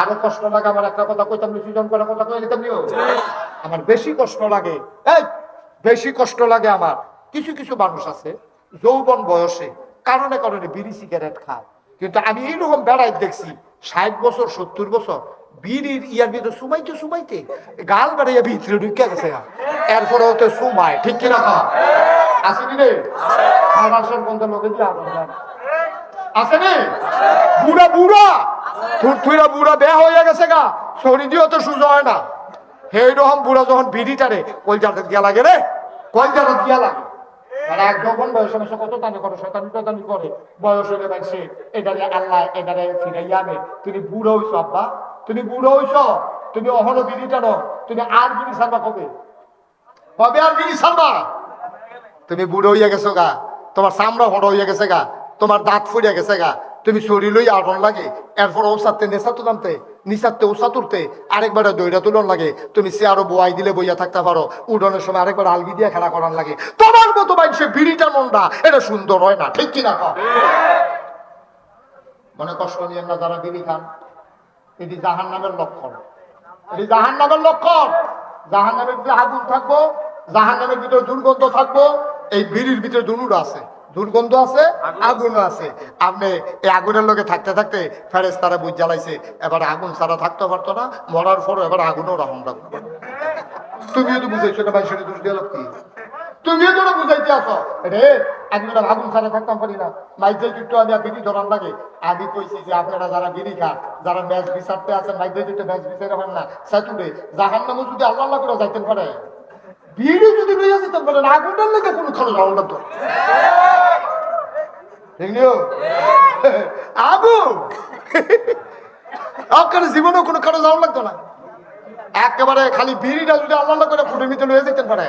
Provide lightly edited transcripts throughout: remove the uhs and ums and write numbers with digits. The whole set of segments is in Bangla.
আরো কষ্ট লাগে আমার একটা কথা কইতাম, সৃজন করার কথা কই নিতাম নিও। আমার বেশি কষ্ট লাগে, এই বেশি কষ্ট লাগে আমার। কিছু কিছু মানুষ আছে যৌবন বয়সে কারণে কারণে বিড়ি সিগারেট খায়, কিন্তু আমি এইরকম বেড়াই দেখছি 60 বছর 70 বছর বিড়ির ইয়ার ভিতরে সুমাইতে সুমাইতে গাল বেড়াইয়া ভিতরে ঢুকে গেছে, এরপরে ওতে সুমায়, ঠিক কিনা কও? আসেনি রে মহারাষ্ট্রের বন্ধ লোকে দিয়ে আসেনি? বুড়া বুড়া থুরথুরা বুড়া দেয়া হয়ে গেছে গা, শরীর দিয়েও তো সুযোগ হয় না। সেই রকম বুড়া যখন বিড়িটারে কলজাটা দিয়া লাগে রে, কলজাটা দিয়া লাগে। মানে যখন বয়স সমস্যা কত দামি করে শতানি টতানি করে, বয়স হলে সে এটারে আল্লাহ এটারে ফিরাইয়া আনে। তুমি বুড়ো হইছ আব্বা, তুমি বুড়ো হইছ, তুমি অহনো বিড়ি টানো, তুমি আর বিড়ি ছাড়বা কবে? কবে আর বিড়ি ছাড়বা? তুমি বুড়ো হইয়া গেছো গা, তোমার চামড়া বড় হইয়া গেছে গা, তোমার দাঁত ফুরিয়া গেছে গা, তুমি শরীর লই আটন লাগে, এরপর ওসাতে নেশা তো নামতে নিশাতে ওসা তুলতে আরেকবার দইটা তুলন লাগে, তুমি সে আরো বয়াই দিলে বইয়া থাকতে পারো, উডনের সময় আরেকবার আলগি দিয়ে খেলা করার লাগে। তোমার মতো সে বিড়িটা মনটা এটা সুন্দর হয় না, ঠিক কিনা? মনে কষ্ট নিয়ে না যারা বিড়ি খান, এটি জাহান নামের লক্ষণ, এটি জাহান নামের লক্ষণ। জাহান নামের ভিতরে আগুন থাকবো, জাহান নামের ভিতরে দুর্গন্ধ থাকবো। এই বিড়ির ভিতরে দুনুর আছে, দুর্গন্ধ আছে, আগুনও আছে। আপনি এই আগুনের লোকে থাকতে থাকতে ফেরেশতারা বুঝ জ্বালাইছে, এবার আগুন ছাড়া থাকতে পারতো না, মরার পরও এবার আগুনও রহম রাখতো। তুমিও তো বুঝাইছো না ভাই, সেটা দোষ দিয়ে কি? তুমিও তো বুঝাইতে আসো রে, আমি আগুন ছাড়া থাকতাম পারি না। মাইজে একটু আমি বিড়ি ধরান লাগে, আমি কইছি যে আপনারা যারা বিড়ি খান, যারা ম্যাচ বিচারতে আছেন, মাইজে একটু ম্যাচ বিচারে হন না সেতুরে জাহান নামে যদি আল্লাহ আল্লাহ করে যাইতেন পারে, বিড়ি যদি লইয়া যেতেন পারেন, আগুনটার লেগে কোনো খরচ হওয়ার লাগতো আগুন আপনার জীবনেও কোনো খরচ হওয়ার লাগতো না। একেবারে খালি বিড়িটা যদি আল্লাহ করে ফুটের ভিতরে লয়ে যেতেন পারে,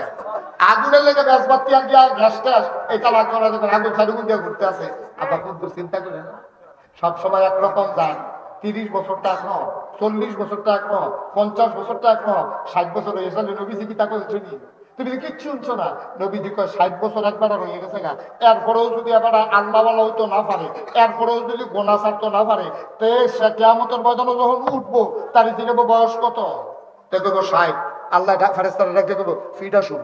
আগুনের লেগে গ্যাস বাতি আর গ্যাস ট্যাস এটা লাগবে না, যখন আগুন ছাড়ুগুন দিয়ে ঘুরতে আসে। আপনার কিন্তু চিন্তা করেন সবসময় একরকম যান, 30 বছরটা এক ন, 40 বছরটা এক ন, 50 বছরটা এক ন, 60 বছর হয়ে গেছে। নবীজি কি তাকে শুনি? তুমি কিচ্ছু শুনছো না। নবীজি কয় 60 বছর একবার হয়ে গেছে গা, এরপরেও যদি এবার আল্লাহ বলা হইতো না পারে, এরপরেও যদি গোনা ছাড়তো না পারে, তো সে কেয়ামতের ময়দানে যখন উঠবো তার দিনে বয়স কত? দেখো 60। আল্লাহ ফেরেশতারা ডাক দেখো ফিটা শুন,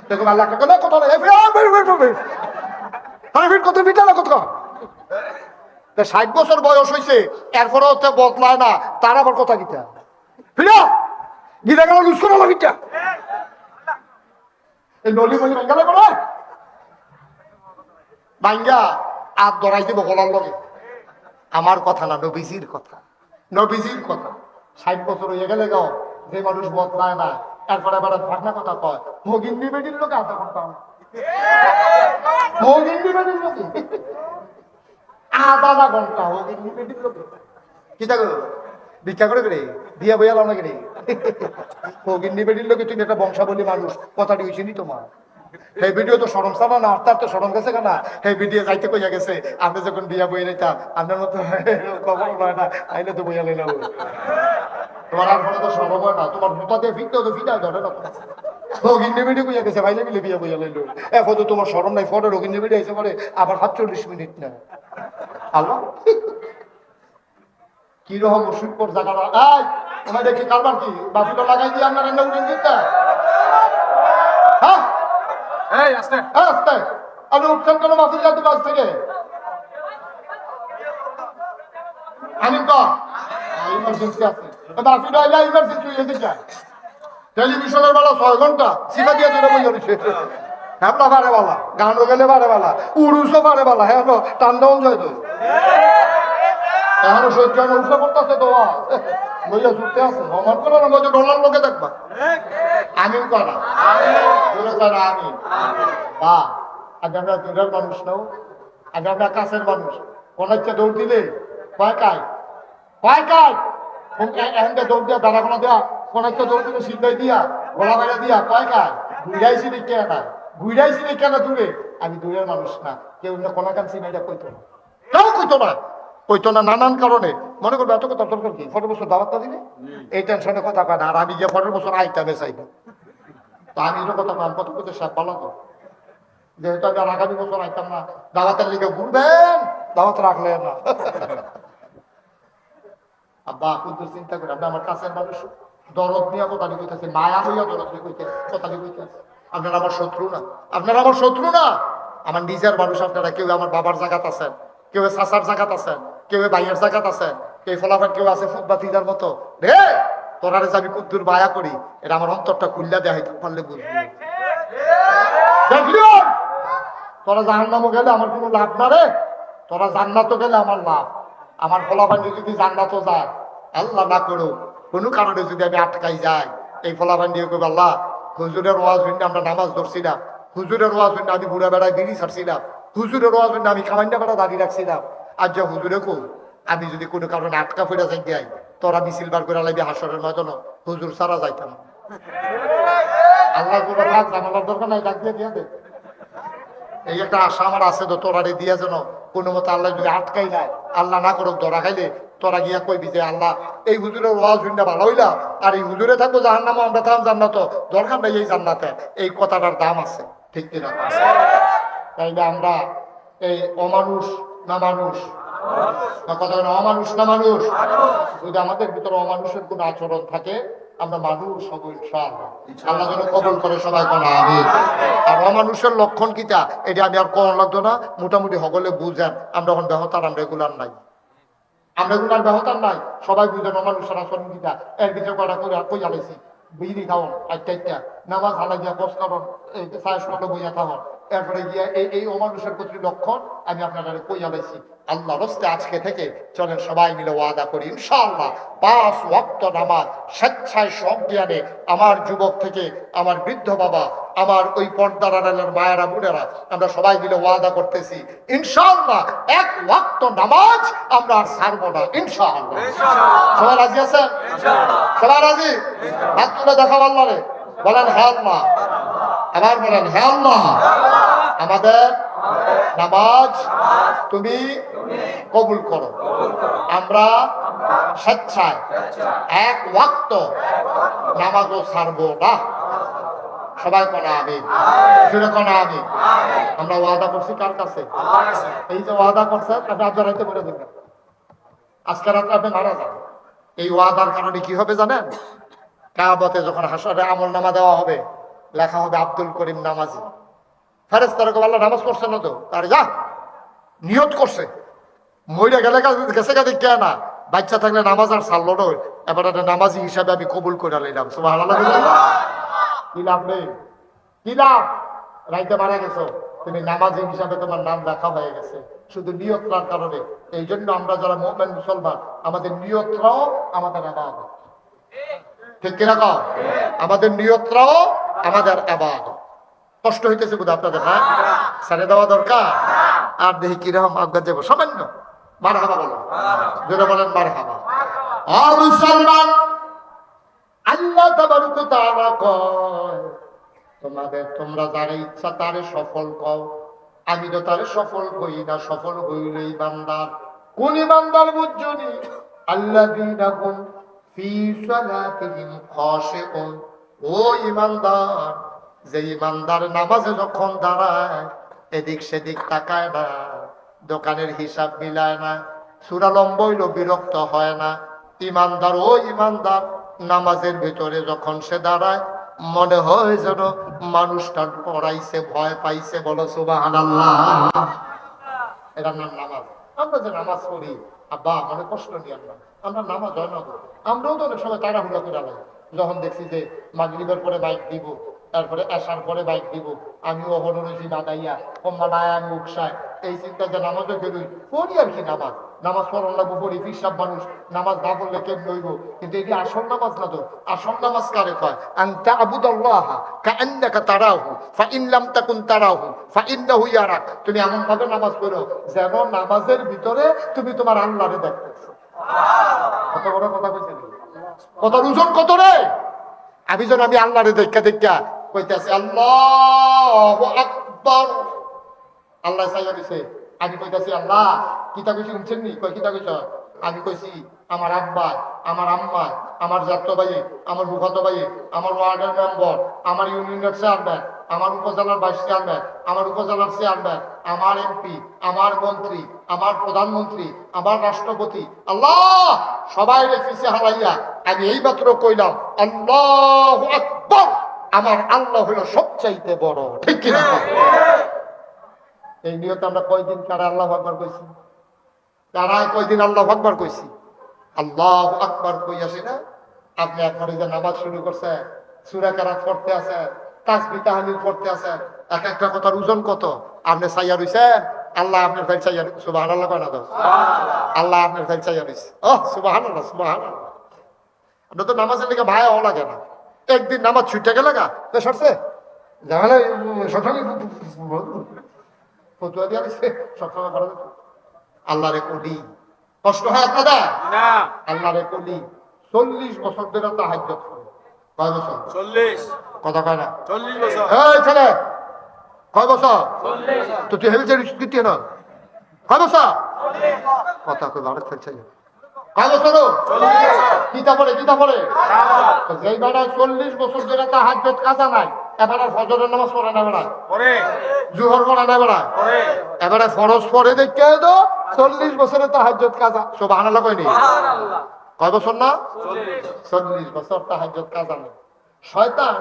দেখো আল্লাহ কত না কত ফিটা না কত 60 বছর বয়স হয়েছে, এরপরেও তো বদলায় না, তার আবার কথা গীতা ফিরা গীতা গেল লুজ করা গীতা এই নলি মলি ভাঙ্গা বলে ভাঙ্গা আর ধরাই দিব গলার লগে। আমার কথা না, নবীজির কথা, নবীজির কথা। 60 বছর হয়ে গেলে গাও যে মানুষ বদলায় না, এরপরে এবার ভাগনা কথা কয় ভগিনী বেটির লোকে আধা ঘন্টা, ভগিনী বেটির লোকে আধা ঘন্টা, ভগিনী বেটির লোকে কি থাকো ভিক্ষা করে করে দিয়া বইয়া লাও না কেন? ভগিনী বেটির লোকে তুমি একটা বংশাবলী মানুষ, কথাটি হয়েছে নি তোমার? সেই ভিডিও তো সরম সানা না, আপনার তো সরম গেছে কেনা, সেই ভিডিও যাইতে কইয়া গেছে আপনি যখন বিয়া বই নিতাম আপনার মতো খবর নয় না, আইলে তো বইয়া লাইলাম। তোমার আর ফলে তো সরম হয় না, তোমার জুতা দিয়ে ফিরতে তো ফিটা ধরে না। রোগিনী বেড়ে কইয়া গেছে ভাইলে মিলে বিয়া বইয়া লাইলো, এখন তো তোমার সরম নাই, ফটো রোগিনী বেড়ে এসে পরে আবার 47 মিনিট না। আল্লাহ কি রকম ওষুধ পর জায়গাটা, এই তোমার দেখি কারবার কি বাফুটা লাগাই দিয়ে আপনার রান্না উঠে দিতে, হ্যাঁ এই আস্তে আস্তে আপনি উঠছেন কেন মাসুল যাতে কাছ থেকে? আমি তো ইমার্জেন্সি আছে, বাফুটা আইলে ইমার্জেন্সি হয়ে দিচ্ছে। টেলিভিশনের বেলা 6 ঘন্টা শিখা দিয়ে চলে বই যাচ্ছে, হ্যাপলা বারে বালা গানও গেলে বারে বালা উড়ুসও বারে বালা, হ্যাঁ টান্ডাউন যায় তো এখনো সহ্য হয় না, উঠে পড়তেছে তো বইয়া ছুটতে আছে আমার কোনো না বলছে ডলার লোকে দেখবা আমিন করা আমিন বা আগে আমরা দূরের মানুষ নাও, আগে আমরা কাছের মানুষ। কোন হচ্ছে দৌড় দিলে কয় কায় কয় কায় এখন দৌড় দিয়া দাঁড়াগোনা দেওয়া, কোন একটা দৌড় দিলে সিদ্ধাই দিয়া গোলা বাইরা দিয়া কয় কায় ঘুরাইছি নি কেন না, ঘুরাইছি নি কেন দূরে? আমি দূরের মানুষ না, কেউ না কোনো কান সিনাইটা কইতো না, কেউ কইতো না, কইতো না নানান কারণে। মনে করবো এত কথা দরকার কি, 15 বছর দাওয়াত না দিলে এই টেনশনে কথা কয় না, আর আমি গিয়ে 15 বছর আইতামে চাইব, তা আমি এটা কথা কম কত করতে সাপ ভালো তো, যেহেতু আমি আর আগামী বছর আইতাম না, দাওয়াতের লিগে ঘুরবেন, দাওয়াত রাখলেন না। আব্বা কুদ্দুস চিন্তা করে আপনি আমার কাছের মানুষ, দরদ নিয়ে কথা কইতেছে, মায়া হইয়া দরদ কইতে কথা কইতেছে। আপনারা আমার শত্রু না, আপনারা আমার শত্রু না, আমার নিজের মানুষ আপনারা। কেউ আমার বাবার জায়গাত আছেন, কেউ চাচার জায়গাত আছেন, কেউ ভাইয়ের জায়গাত আছেন, কেউ ফলাফল কেউ আছে ফুটবাতিদার মতো রে। তোরা যে আমি কুদ্দুর মায়া করি, এটা আমার অন্তরটা খুললা দেয় পারলে বুঝবি। দেখলি তোরা জাহান্নামও গেলে আমার কোনো লাভ না রে, তোরা জান্নাতও গেলে আমার লাভ। আমার ফলাফান্ডি যদি জান্নাতও যায়, আল্লাহ না করুক কোনো কারণে যদি আমি আটকাই যাই, এই ফলাফান্ডি কইব আল্লাহ হুজুরের ওয়াজ হইলে আমরা নামাজ ধরছিলাম, হুজুরের ওয়াজ হইলে আমি বুড়া বেড়ায় বিড়ি ছাড়ছিলাম, হুজুরের ওয়াজ হইলে আমি খামান্ডা বেড়া দাঁড়িয়ে রাখছিলাম। আর যা হুজুরে কই আমি যদি কোনো কারণে আটকা ফিরে যাই যাই, তোরা মিছিল বার করে লাগবে হাসরের ময়দানে, হুজুর সারা যাইতাম। আল্লাহ করে রাখ জানালার দরকার নাই, ডাক দিয়ে দিয়ে দে। এই একটা আশা আমার আছে তো, তোরারে দিয়া যেন কোনো মতো আল্লাহ যদি আটকাই নাই, আল্লাহ না করুক ধরা খাইলে তোরা গিয়া কইবি যে আল্লাহ এই হুজুরের ওয়াজ শুনতে ভালো হইলা, আর এই হুজুরে থাকবো জাহান্নামে, আমরা থাম জান্নাত, দরকার নাই এই জান্নাতে। এই কথাটার দাম আছে, ঠিক কিনা? তাইলে আমরা এই অমানুষ না মানুষ, কথা অমানুষ না মানুষ, যদি আমাদের ভিতরে অমানুষের কোন আচরণ থাকে, আমরা মানুষ হব ইনশাআল্লাহ। আল্লাহ যেন কবুল করে সবাই কোনা আমিন। আর অমানুষের লক্ষণ কিটা এটা আমি আর কোন লাগতো না, মোটামুটি সকলে বুঝেন। আমরা এখন ব্যহতার, আমরা রেগুলার নাই, আমরা রেগুলার ব্যহতার নাই, সবাই বুঝেন অমানুষের আচরণ কিটা। এর ভিতরে কটা করে কই আলাইছি, বিড়ি খাওয়ান আটটা, নামাজ হালাই গিয়া বস কারণ সায়স মতো বইয়া খাওয়ান, এরপরে গিয়া এই অমানুষের প্রতি লক্ষণ আমি আপনারা কই আলাইছি। আল্লাহ রস্তে আজকে থেকে চলেন সবাই মিলে ওয়াদা করি ইনশাআল্লাহ 5 ওয়াক্ত নামাজ স্বেচ্ছায় সজ্ঞানে, আমার যুবক থেকে আমার বৃদ্ধ বাবা, আমার ওই পর্দার আড়ালের মায়েরা বোনেরা, আমরা সবাই মিলে ওয়াদা করতেছি ইনশাআল্লাহ 1 ওয়াক্ত নামাজ আমরা আর ছাড়বো না ইনশাআল্লাহ। সবাই রাজি আছেন? সবাই রাজি? হাত তুলে দেখাও আল্লাহরে, বলেন হ্যাঁ আল্লাহ। আবার বলেন হ্যাঁ আল্লাহ, আমাদের নামাজ তুমি কবুল করো। আমরা স্বেচ্ছায় 1 ওয়াক্ত নামাজও ছাড়বো না। সবাই কোনা আমিন, জোরে কোনা আমিন। আমরা ওয়াদা করছি কার কাছে? এই যে ওয়াদা করছে আপনি আজ রাতে বলে দিবেন, আজকে রাতে আপনি মারা যাবেন। এই ওয়াদার কারণে কি হবে জানেন? কিয়ামতে যখন হাসরে আমল নামা দেওয়া হবে, লেখা হবে আব্দুল করিম নামাজি। ফেরেশতারা কবে আল্লাহ নামাজ পড়ছে না তো, আর যা নিয়ত করছে, মইরা গেলে গেছে গা দেখে না, বাচ্চা থাকলে নামাজ আর ছাড়লো না, এবার একটা নামাজি হিসাবে আমি কবুল করে নিলাম। সুবহানাল্লাহ। কি লাভ নেই, কি লাভ? রাইতে মারা গেছো, তুমি নামাজি হিসাবে তোমার নাম লেখা হয়ে গেছে, শুধু নিয়তটার কারণে। এই জন্য আমরা যারা মুমিন মুসলমান, আমাদের নিয়তটাও আমাদের ইবাদত, ঠিক কিনা কও? আমাদের নিয়তটাও আমাদের ইবাদত। কষ্ট হইতেছে বোধ আপনাদের, না ছেড়ে দেওয়া দরকার। আর দেখি কিরকম আজ্ঞা যাবো, সামান্য মারহাবা বলো, যেটা বলেন মারহাবা। আর মুসলমান, আল্লাহ তাবারক ওয়া তাআলা কয় তোমাদের তোমরা যারে ইচ্ছা তারে সফল কও, আমি তো তারে সফল কই না, সফল হইলেই বান্দার। কোন বান্দার বুঝছনি? আল্লাযীনা হুম ফি সালাতিহিম খাশিউন, ও ঈমানদার, যে ঈমানদার নামাজে যখন দাঁড়ায় এদিক সেদিক তাকায় না, দোকানের হিসাব মিলায় না, সূরা লম্বা হইল বিরক্ত হয় না। ঈমানদার, ও ঈমানদার নামাজের ভিতরে যখন সে দাঁড়ায় মনে হয় যেন মানুষটা পড়াইছে, ভয় পাইছে। বলো সুবহানাল্লাহ। এটার নাম নামাজ। আমরা যে নামাজ পড়ি আব্বা মনে কষ্ট নিয়ে না, আমরা নামাজ হয় না, আমরাও তো অনেক সময় তাড়াহুড়া করে আলাই। যখন দেখছি যে মাগরিবের পরে বাইক দিব, তারপরে আসার পরে বাইক দিব, আমিও হনরসি দাদাইয়া কম্মালায় আমি উকসায়, এই চিন্তা যে নামাজও বেরোই পড়ি আর কি। নামাজ নামাজ পড়ার লাগবো পড়ি, পিসাব মানুষ নামাজ না পড়লে কেমন হইব? কিন্তু এটি আসল নামাজ না তো। আসল নামাজ কারে কয়? আন তা'বুদাল্লাহা কাআন্নাকা তারাহু ফাইন লাম তাকুন তারাহু ফাইন্নাহু ইয়ারাক। তুমি এমন ভাবে নামাজ পড়ো যেন নামাজের ভিতরে তুমি তোমার আল্লাহরে দেখতেছো। কত বড় কথা কইছেন, কত ওজন, কত রে! আমি যেন আমি আল্লাহরে দেখা দেখা কইতাছি আল্লাহু আকবার, আল্লাহ সাইয়া দিছে, আমি কইতাছি আল্লাহ কিতা কইছি শুনছেন নি? কই কিতা কইছ? আমি কইছি আমার আব্বা, আমার আম্মা, আমার জাত ভাই, আমার মুখাতো ভাই, আমার ওয়ার্ডের মেম্বার, আমার ইউনিয়নের চেয়ারম্যান, আমার উপজেলার ভাইস চেয়ারম্যান, আমার উপজেলার চেয়ারম্যান, আমার এমপি, আমার মন্ত্রী, আমার প্রধানমন্ত্রী, আমার রাষ্ট্রপতি, আল্লাহ সবাই পিছে হারাইয়া আমি এইমাত্র কইলাম আল্লাহু আকবার, আমার আল্লাহ হলো সবচাইতে বড়। ঠিক কিনা? এই নিয়ত আমরা কয়দিন কারা আল্লাহু আকবার কইছি? কারা কয়দিন আল্লাহু আকবার কইছি? আল্লাহু আকবার কই আসি না? আপনি একবার যে নামাজ শুরু করছেন, সূরা কারাত পড়তে আছেন, তাসবিহ তাহলিল পড়তে আছেন, এক একটা কথার ওজন কত? আপনি চাইয়া রইছেন, আল্লাহ আপনার ফাইল চাইয়া, সুবহানাল্লাহ কয় না তো? আল্লাহ আপনার ফাইল চাইয়া রইছে। ওহ সুবহানাল্লাহ, সুবহানাল্লাহ। আমরা তো নামাজের লেগে ভাই হওয়া লাগে না। একদিন নামাজ ছুটে গেলে গা তো সরছে জামালে সবসময় ফতুয়া দিয়া দিচ্ছে, সবসময় করা যাচ্ছে। আল্লাহ রে কলি কষ্ট হয় আপনাদের? আল্লাহ রে কলি 40 বছর ধরে তাহাজ্জুদ করে। কয় বছর? 40। কথা কয় না? 40 বছর। এই ছেলে কয় বছর? 40। তো তুই হেলছে কিতে না? কয় বছর? 40। কথা কই ভারত ফেলছে। কয় বছর? 40 বছর। কিতা পড়ে যেই বেটা 40 বছর ধরে তাহাজ্জুদ কাজা নাই, এবারে ফজরের নামাজ পড়ে না বেড়ায়? পড়ে। জোহর পড়ে না বেড়ায়? পড়ে। এবারে ফরজ পড়ে দেখে তো 40 বছরে তাহাজ্জুদ কাজা। সুবহানাল্লাহ কইনি? সুবহানাল্লাহ। কয় বছর না? 40 বছর তাহাজ্জুদ কাজা নেই। শয়তান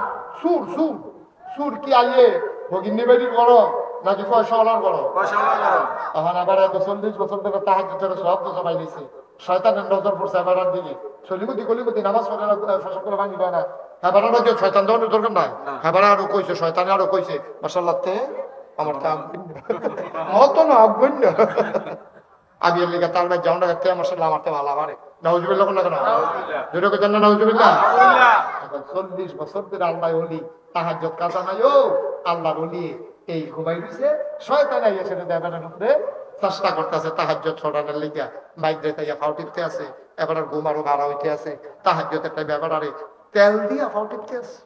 সুর কি আইয়ে ভগিনী বাড়ির বড় নাকি পয়সাওয়ালার বড়? পয়সাওয়ালার বড়। এখন আবার 40 বছর ধরে তাহাজ্জুদের সব তো জমাই দিছে। শয়তানের নজর পড়ছে এবার দিকে কলিমতি নামাজ পড়ে না, শাসন করে ভাঙি দেয় না। এবার যে শয়তান দেওয়ার দরকার নাই। এবার আরো কইছে, শয়তানে আরো কইছে মাশাআল্লাহ তে আমার তা মত না আগুন আমি এর লিগা তার যাও না তে মাশাআল্লাহ আমার তে ভালো আমারে নাউজুবিল্লাহ কোন না জোরে কই জান্নাত নাউজুবিল্লাহ। 40 বছর ধরে আল্লাহ ওলি তাহাজ্জুদ কাজা নাই। ও আল্লাহর ওলি এই ঘুমাই দিছে, শয়তান আইয়া সেটা দেবানের উপরে চেষ্টা করতেছে তাহাজ্জুদ ছড়ানোর লিগা। মাইক দিয়ে তাইয়া ফাও টিপতে আছে, এবার ঘুম আরো ভাড়া হইতে আছে। তাহাজ্জুদ একটা ব্যাপার আরে তেল দিয়া ফাও টিপতে আছে।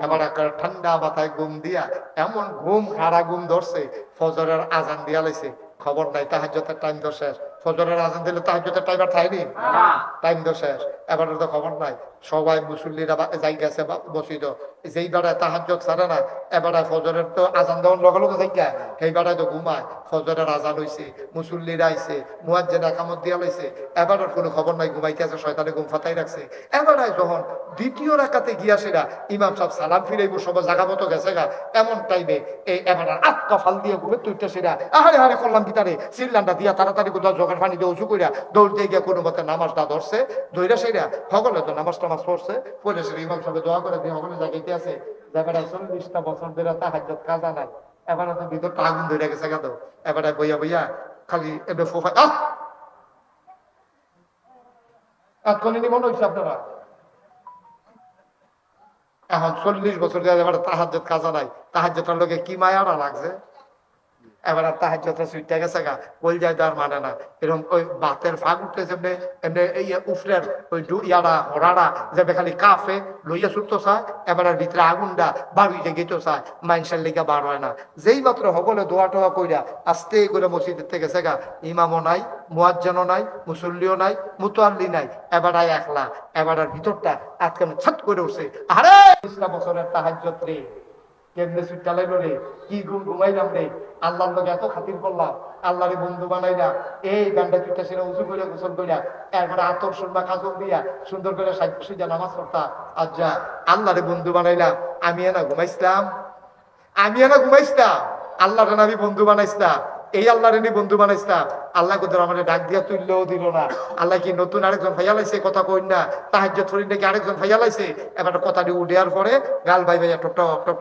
এবার একটা ঠান্ডা মাথায় ঘুম দিয়া এমন ঘুম খাড়া ঘুম ধরছে, ফজরের আজান দিয়া লাইছে। খবর নাই তাহাজ্জুদের টাইম তো শেষ। ফজরের আজান দিলে তাহাজ্জুদের টাইম আর থাইনি, টাইম তো শেষ। এবার তো খবর নাই, সবাই মুসল্লিরা যাই গেছে মসজিদ। যেই বেড়ায় তাহাজ্জুদ ছাড়ে না, এবারে ফজরের তো আজান দেওয়ার লগে লগে যাই গা, সেই বেড়ায় তো ঘুমায়। ফজরের আজান হইছে, মুসল্লিরা আইছে, মুয়াজ্জিন একামত দিয়া লাইছে, এবার কোনো খবর নাই, ঘুমাইতে আছে, শয়তানে ঘুম ফাতাই রাখছে। এবারে যখন দ্বিতীয় রাকাতে গিয়াছিলা, ইমাম সাহেব সালাম ফিরাইব, সবাই জাগা মতো গেছে গা, এমন টাইমে এই এবার আটকা ফাল দিয়ে ঘুমে তুইটা সেরা আহারে হারে করলাম ভিতরে সিল্লান্ডা দিয়া তাড়াতাড়ি কোথাও জোগাড় পানি দিয়ে উঁচু করিয়া দৌড় দিয়ে গিয়ে কোনো মতে নামাজটা ধরছে, ধৈরা সেরা সকলে তো নামাজ টামাজ পড়ছে, পড়ে সেরে ইমাম সাহেব দোয়া করে দিয়ে সকলে জাগাইতে আছে। এবারে 40টা বছর ধরে তাহাজ্জুদ কাজা নাই, এবারে তো ভিতরটা আগুন ধরে গেছে গা। তো এবারে বইয়া বইয়া খালি এবার ফোফা এতক্ষণে মনে হয়েছে আপনারা এখন 40 বছর এবার তাহাজ্জুদ কাজা নাই, তাহাজ্জুদের লোকে কি মায়ারা লাগছে। এবার আর তাহাজ্জুদটা ছুটে গেছে গা, বল যায় তার মানে না। এরকম ওই বাতের ফাঁক উঠতেছে এমনি এমনি এই উফরের ওই ইয়ারা হরারা যাবে খালি কাফে লইয়া ছুটতো চায়, এবার আর ভিতরে আগুনটা বাড়িতে গেতো চায়, মাইনসার লিগা বার হয় না। যেই মাত্র সকলে দোয়া টোয়া কইরা আস্তে করে মসজিদের থেকে গেছে গা, ইমামও নাই, মুয়াজ্জিনও নাই, মুসল্লিও নাই, মুতাল্লি নাই, এবার একলা। এবার আর ভিতরটা আজকে ছাত করে উঠছে। আরে 20 বছরের তাহাজ্জুদ রে কেমনে সুটালাইল রে, কি ঘুম ঘুমাইলাম রে, আল্লাহর লোক এত খাতির করলাম, আল্লাহরে বন্ধু বানাইলাম। এই গানটা চুটটা সেরা উঁচু করে গোসল করিয়া এরপরে আতর সুরমা কাজল দিয়া সুন্দর করে সাইজা নামাজ পড়তা। আর যা আল্লাহরে বন্ধু বানাইলাম, আমি এনা ঘুমাইছিলাম, আল্লাহরে আমি বন্ধু বানাইছিলাম। এই আল্লাহরে নি বন্ধু বানাইছিলাম, আল্লাহ কোথাও আমার ডাক দিয়া তুললেও দিল না। আল্লাহ কি নতুন আরেকজন ভাইয়া লাইছে, কথা কই না তাহাজ্জুদ ছড়ি নাকি আরেকজন ভাইয়া লাইছে। এবার কথাটি উঠেয়ার পরে গাল ভাই ভাইয়া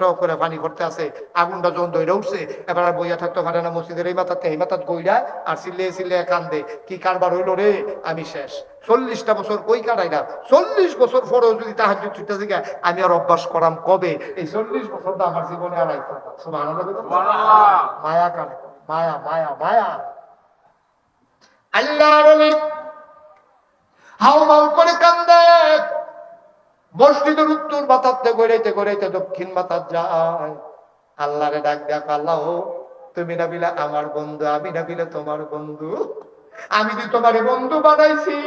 টক করে পানি করতে আছে, আগুনটা যখন দইরা উঠছে, এবার আর বইয়া থাকতে পারে না। মসজিদের এই মাথাতে এই মাথাত গইরা আর চিল্লে কান্দে, কি কারবার হইলো রে, আমি শেষ। 40টা বছর কই কাটাই না, 40 বছর পরেও যদি তাহাজ্জুদ ছুটতে থেকে আমি আর অভ্যাস করাম কবে? এই 40 বছরটা আমার জীবনে আর আইতো না। সুবহানাল্লাহ। মায়া কানে, মায়া মায়া মায়া। আল্লাহর ওলি হাউমাউ করে কান্দে, মসজিদের উত্তর মাথাতে গড়াইতে দক্ষিণ মাথাত যায়। আল্লাহরে ডাক দেখ, আল্লাহ তুমি না বিলে আমার বন্ধু, আমি না বিলে তোমার বন্ধু, আমি যে তোমারে বন্ধু বানাইছি,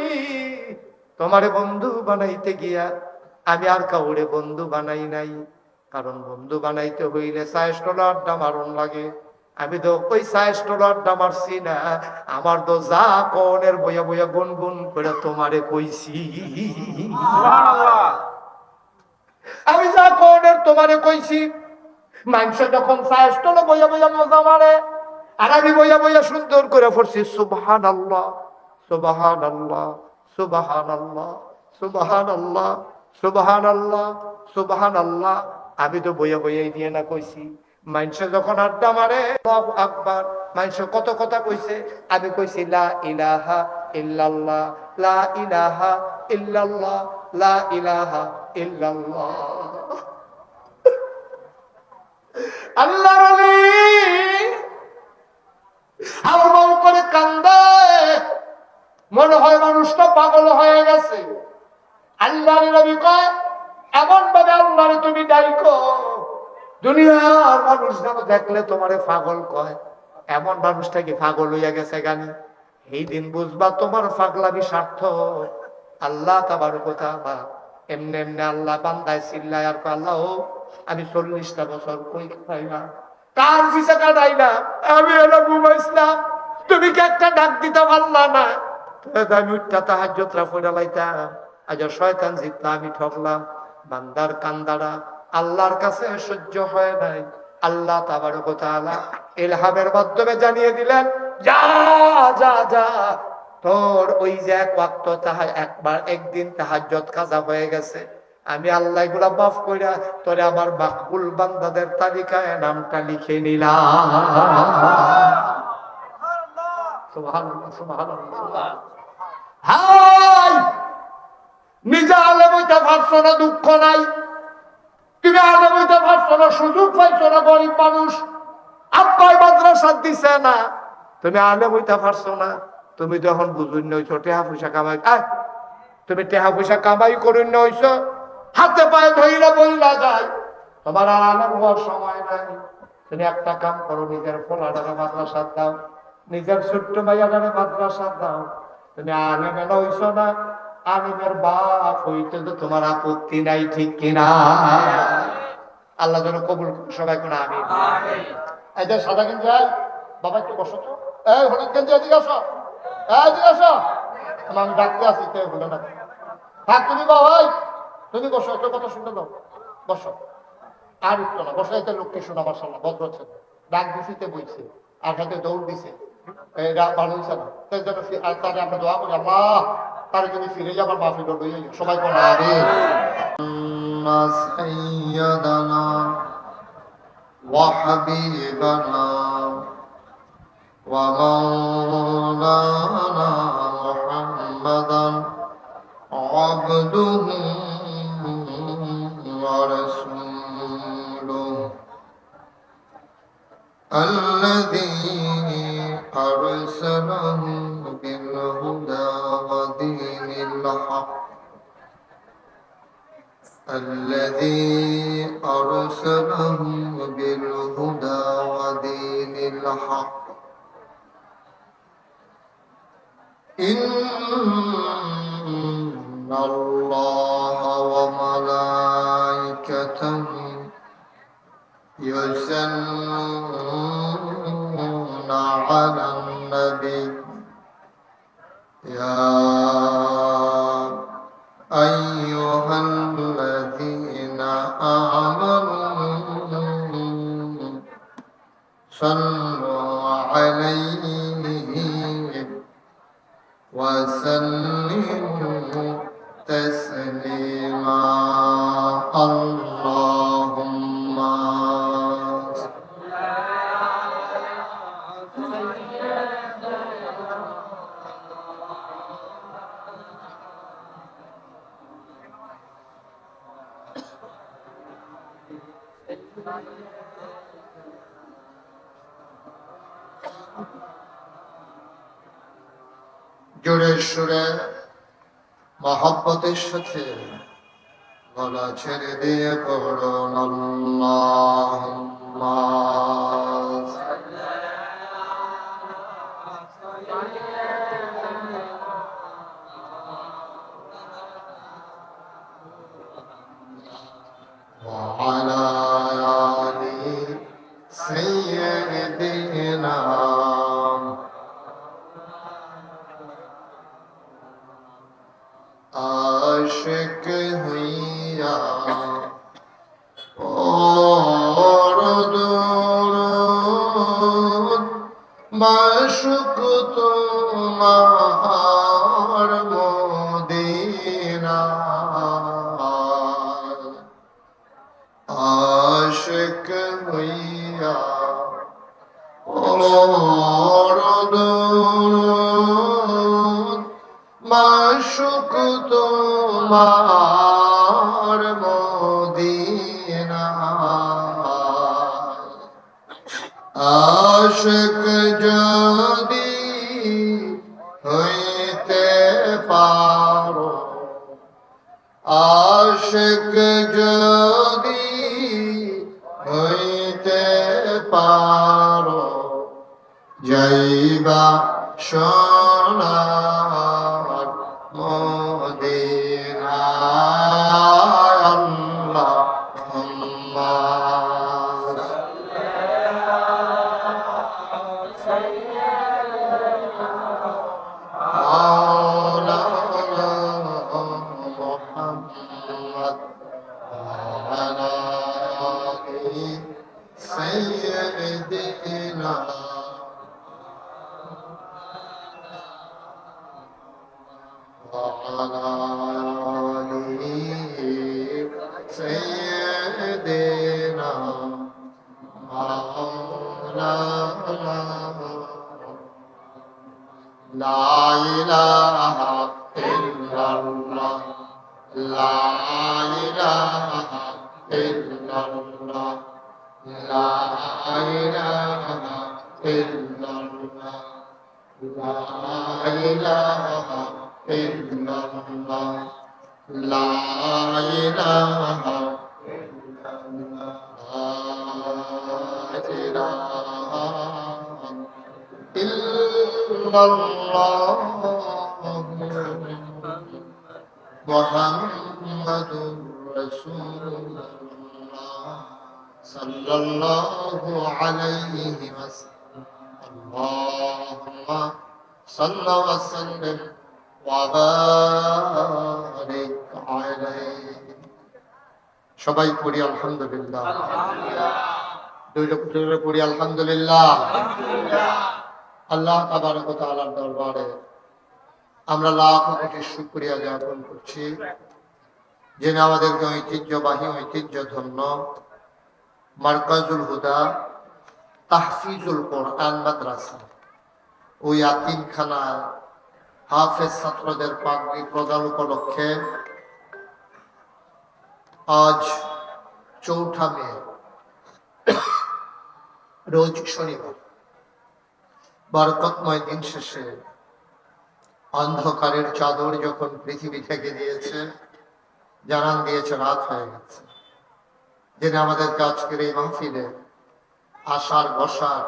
তোমারে বন্ধু বানাইতে গিয়া আমি আর কাউরে বন্ধু বানাই নাই। কারণ বন্ধু বানাইতে হইলে $5 আড্ডা মারণ লাগে। আমি তো ওই $5 আড্ডা মারছি না, আমার তো যা কনের বইয়া বইয়া গুনগুন করে তোমারে কইছি। আমি যা কনের তোমারে কইছি। মানুষ যখন $5 বইয়া বইয়া মজা মারে, আর আমি বইয়া বইয়া সুন্দর করে পড়ছি সুবহানাল্লাহ সুবহানাল্লাহ সুবহানাল্লাহ সুবহানাল্লাহ সুবহানাল্লাহ সুবহানাল্লাহ। আমি তো বইয়া বইয়াই দিয়ে না কইছি। মানুষ যখন আড্ডা মারে আল্লাহু আকবার, মানুষ কত কথা কইছে, আমি কইছি লা ইলাহা ইল্লাল্লাহ লা ইলাহা ইল্লাল্লাহ লা ইলাহা ইল্লাল্লাহ। আল্লাহর ওলি হাউমাউ করে কান্দে, মনে হয় মানুষটা পাগল হয়ে গেছে। আল্লাহর নবী কয়, এমন ভাবে আল্লাহরে তুমি ডাইকো, দুনিয়ার মানুষ যেন দেখলে তোমারে পাগল কয়। এমন মানুষটা কি পাগল হইয়া গেছে গানি? এই দিন বুঝবা তোমার পাগলামি সার্থক। আল্লাহ তাবারক ওয়া তাআলা এমনি এমনি আল্লাহ বান্দায় চিল্লায় আর কয়, আল্লাহ আমি 40টা বছর কই খাইলাম, কার পিছে কাটাইলাম, আমি এলো ঘুমাইছিলাম, তুমি কি একটা ডাক দিতে পারলা না? আমি উঠটা তাহাজ্জুদরা পড়ে লাইতাম, আজ শয়তান জিতলা, আমি ঠকলাম। বান্দার কান্দারা আল্লাহর কাছে সহ্য হয় নাই। আল্লাহ তাবারক ওয়া তাআলা ইলহামের মাধ্যমে জানিয়ে দিলেন, যা যা যা, তোর ওই যে এক ওয়াক্ত একবার একদিন তাহাজ্জুদ কাজা হয়ে গেছে, আমি আল্লাহ এগুলা মাফ কইরা তোরে আমার মাকবুল বান্দাদের তালিকায় নামটা লিখে নিলাম। সুবহানাল্লাহ সুবহানাল্লাহ। হাই, নিজে আলেম হইতে পারছো না, দুঃখ নাই। তুমি আলেম হইতে পারছো না, সুযোগ পাইছো না, গরিব মানুষ, আব্বাই মাদ্রাসা দিছে না, তুমি আলেম হইতে পারছো না। তুমি যখন বুঝুন হইছো টেহা পয়সা কামাই, তুমি টেহা পয়সা কামাই করুন হইছো, হাতে পায়ে ধইরা বইলা যায়, তোমার আর আলেম হওয়ার সময় নাই। তুমি একটা কাম করো, নিজের পোলাটারে মাদ্রাসা দাও, নিজের ছোট্ট ভাইয়াটারে মাদ্রাসা দাও। তুমি আলেম এলা হইছো না, আলেমের বাপ হইতে তো তোমার আপত্তি নাই, ঠিক কিনা? আল্লাহ যেন কবুল সবাই করে, আমি এই যে সাদা গেঞ্জি, বাবা একটু বসো তো, এই হলুদ গেঞ্জি এদিকে আসো, এদিকে আসো, আমি ডাকতে আসি, কেউ হলো না। থাক তুমি বাবাই, তুমি বসো, একটা কথা শুনে দাও, বসো। আর উঠতো না, বসে একটা লোককে শোনা, মাশাআল্লাহ ভদ্র হচ্ছে, ডাক দিছিতে বইছে, আর হাতে দৌড় দিছে, ভালো হয়েছে না, তার জন্য তারে আমরা দোয়া করি, আল্লাহ তার যদি ফিরে যাবার মাফি করবো, সবাই বলে আমিন। سيدنا وحبيبنا ومولانا محمدا عبده ورسوله الذي أرسله بالهدى ودين الحق الذي أرسله بالهدى ودين الحق إن الله وملائكته يصلون على النبي يا أيها الذين آمنوا صلوا عليه وسلموا تسليما اللهم জোরে সুরে মহব্বতের সাথে গলা ছেড়ে দিয়ে পড়ুন আল্লাহুম্মা ওয়া আলা আশিক হইয়া ওর দুরুদ মাশুক তোমার মদিনা আশিক হইয়া ওর দুরুদ মাশুক তোমার মদিনা আশিক যদি হইতে পারো আশিক যদি হইতে পারো যাইবা সোনার মদিনায় আল্লাহুম্মা মাওলানা মুহাম্মদ ওয়া আলি সাইয়্যিদিনা وعلى آله سيدنا مولانا لا إله إلا الله لا إله إلا الله لا إله إلا الله لا إله إلا الله لا إله إلا الله لا إله إلا الله محمد رسول الله صلى الله عليه وسلم اللهم صل وسلم وبارك عليه সবাই পড়ি আলহামদুলিল্লাহ দুই লোক পড়ি আলহামদুলিল্লাহ আল্লাহ তাবারক ওয়া তাআলার দরবারে আমরা লাখ কোটি শুকরিয়া জ্ঞাপন করছি যিনি আমাদেরকে ঐতিহ্যবাহী ঐতিহ্যধন্য মারকাজুল হুদা তাহফিজুল কোরআন মাদ্রাসা ওই ইয়াতিমখানা হাফেজ ছাত্রদের পাগড়ি প্রদান উপলক্ষে আজ ৪ঠা মে রোজ শনিবার বরকতময় দিন শেষে অন্ধকারের চাদর যখন পৃথিবী থেকে দিয়েছে জানান দিয়েছে রাত হয়ে গেছে যিনি আমাদেরকে আজকের এই মাহফিলে আসার বসার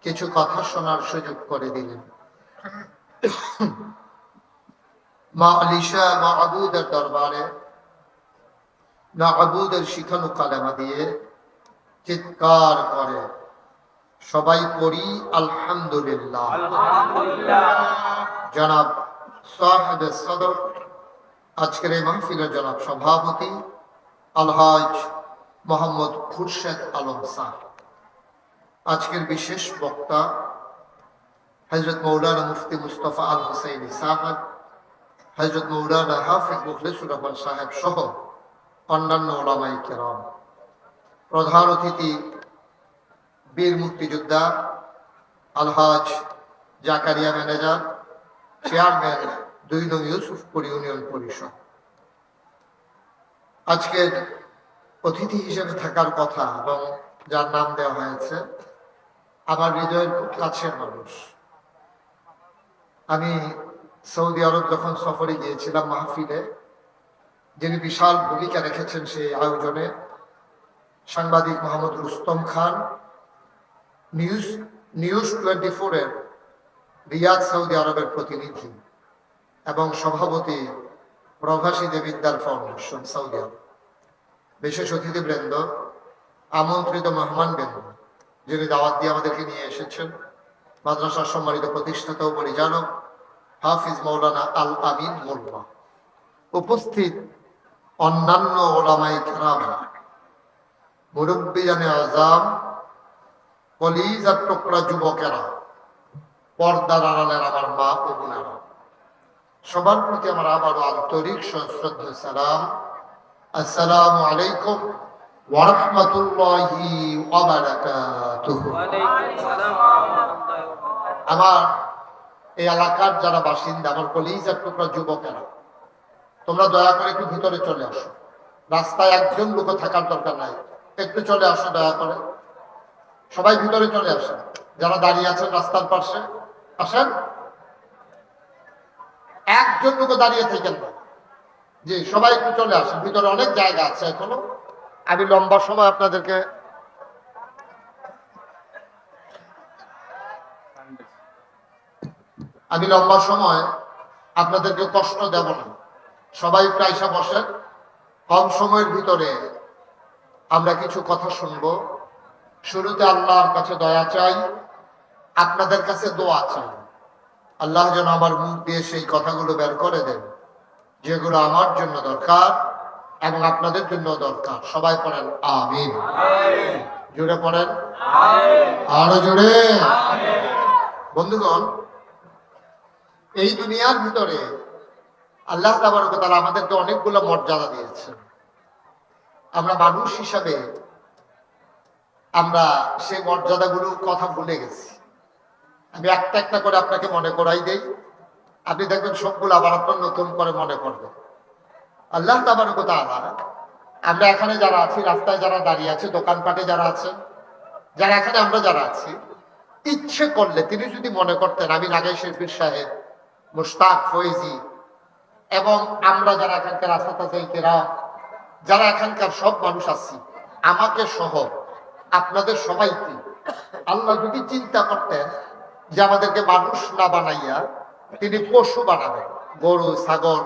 কিছু কথা শোনার সুযোগ করে দিলেন মা আলিশা মাহবুদের দরবারে মাহবুদের শিখানো কালেমা দিয়ে চিৎকার করে সবাই পড়ি আলহামদুলিল্লাহ জনাব সাহেব সদর আজকের এই মাহফিলের জনাব সভাপতি আলহাজ মোহাম্মদ খুরশেদ আলম স্যার আজকের বিশেষ বক্তা হযরত মৌলানা মুফতি মুস্তাফা আল হুসাইনি সাহেব হযরত মৌলানা হাফিজ মুখলিসুর রহমান সাহেব সহ অন্যান্য উলামায়ে কেরাম প্রধান অতিথি বীর মুক্তিযোদ্ধা আলহাজ জাকারিয়া ম্যানেজার চেয়ারম্যান ২ নং ইউসুফপুর ইউনিয়ন পরিষদ আজকের অতিথি হিসেবে থাকার কথা এবং যার নাম দেওয়া হয়েছে আমার হৃদয়ের খুব কাছের মানুষ আমি সৌদি আরব যখন সফরে গিয়েছিলাম মাহফিলে যিনি বিশাল ভূমিকা রেখেছেন সেই আয়োজনে সাংবাদিক মোহাম্মদ রুস্তম খান নিউজ 24 এর রিয়াদ সৌদি আরবের প্রতিনিধি এবং সভাপতি প্রবাসীদের বিদ্যার ফাউন্ডেশন সৌদি আরব বিশেষ অতিথিবৃন্দ আমন্ত্রিত মেহমানবৃন্দ যিনি দাওয়াত দিয়ে আমাদেরকে নিয়ে এসেছেন মাদ্রাসার সম্মানিত প্রতিষ্ঠাতা ও পরিচালক হাফিজ মৌলানা আল আমিন মোল্লা উপস্থিত অন্যান্য ওলামায়ে কেরাম, মুরব্বিয়ানে আযম, কলিজার টুকরা যুবকেরা, পর্দার আড়ালের আমার মা ও বোনেরা, সবার প্রতি আমার আবারও আন্তরিক সশ্রদ্ধ সালাম। আসসালামু আলাইকুম ওয়া রাহমাতুল্লাহি ওয়া বারাকাতুহু। আমার এই এলাকার যারা বাসিন্দা, আমার কলিজার টুকরা যুবকেরা, তোমরা দয়া করে একটু ভিতরে চলে আসো। রাস্তায় একজন লোক থাকার দরকার নাই, একটু চলে আসো দয়া করে। সবাই ভিতরে চলে আসেন, যারা দাঁড়িয়ে আছেন রাস্তার পাশে আসেন। একজন লোক দাঁড়িয়ে থাকেন না, জি সবাই একটু চলে আসেন, ভিতরে অনেক জায়গা আছে এখনো। আমি লম্বা সময় আপনাদেরকে কষ্ট দেব না। সবাই একটু আইসা বসেন। কম সময়ের ভিতরে আমরা কিছু কথা শুনবো। শুরুতে আল্লাহর কাছে দয়া চাই, আপনাদের কাছে দোয়া চাই। আল্লাহ যেন আমার মুখ দিয়ে সেই কথাগুলো বের করে দেন যেগুলো আমার জন্য দরকার এবং আপনাদের জন্য দরকার। সবাই পড়েন আমিন। জোরে পড়েন আরো জোরে। বন্ধুগণ, এই দুনিয়ার ভিতরে আল্লাহ তাবারক ওয়া তাআলা আমাদেরকে অনেকগুলো মর্যাদা দিয়েছেন। আমরা মানুষ হিসাবে আমরা সেই মর্যাদাগুলো কথা ভুলে গেছি। আমি একটা একটা করে আপনাকে মনে করাই দেই, আপনি দেখবেন সবগুলো আবার আপনার নতুন করে মনে করবে। আল্লাহ তাবারক ওয়া তাআলা, আমরা এখানে যারা আছি, রাস্তায় যারা দাঁড়িয়ে আছে, দোকানপাটে যারা আছে, যারা এখানে আমরা যারা আছি, ইচ্ছে করলে তিনি যদি মনে করতেন, আমি নাগাই শরীফ সাহেব, মুশতাক ফয়েজি এবং আমরা যারা এখানকার আসাতাজেরা, যারা এখানকার সব মানুষ আছি, আমাকে সহ আপনাদের সবাইকে আল্লাহ যদি চিন্তা করতেন যে আমাদেরকে মানুষ না বানাইয়া তিনি পশু বানাবেন, গরু ছাগল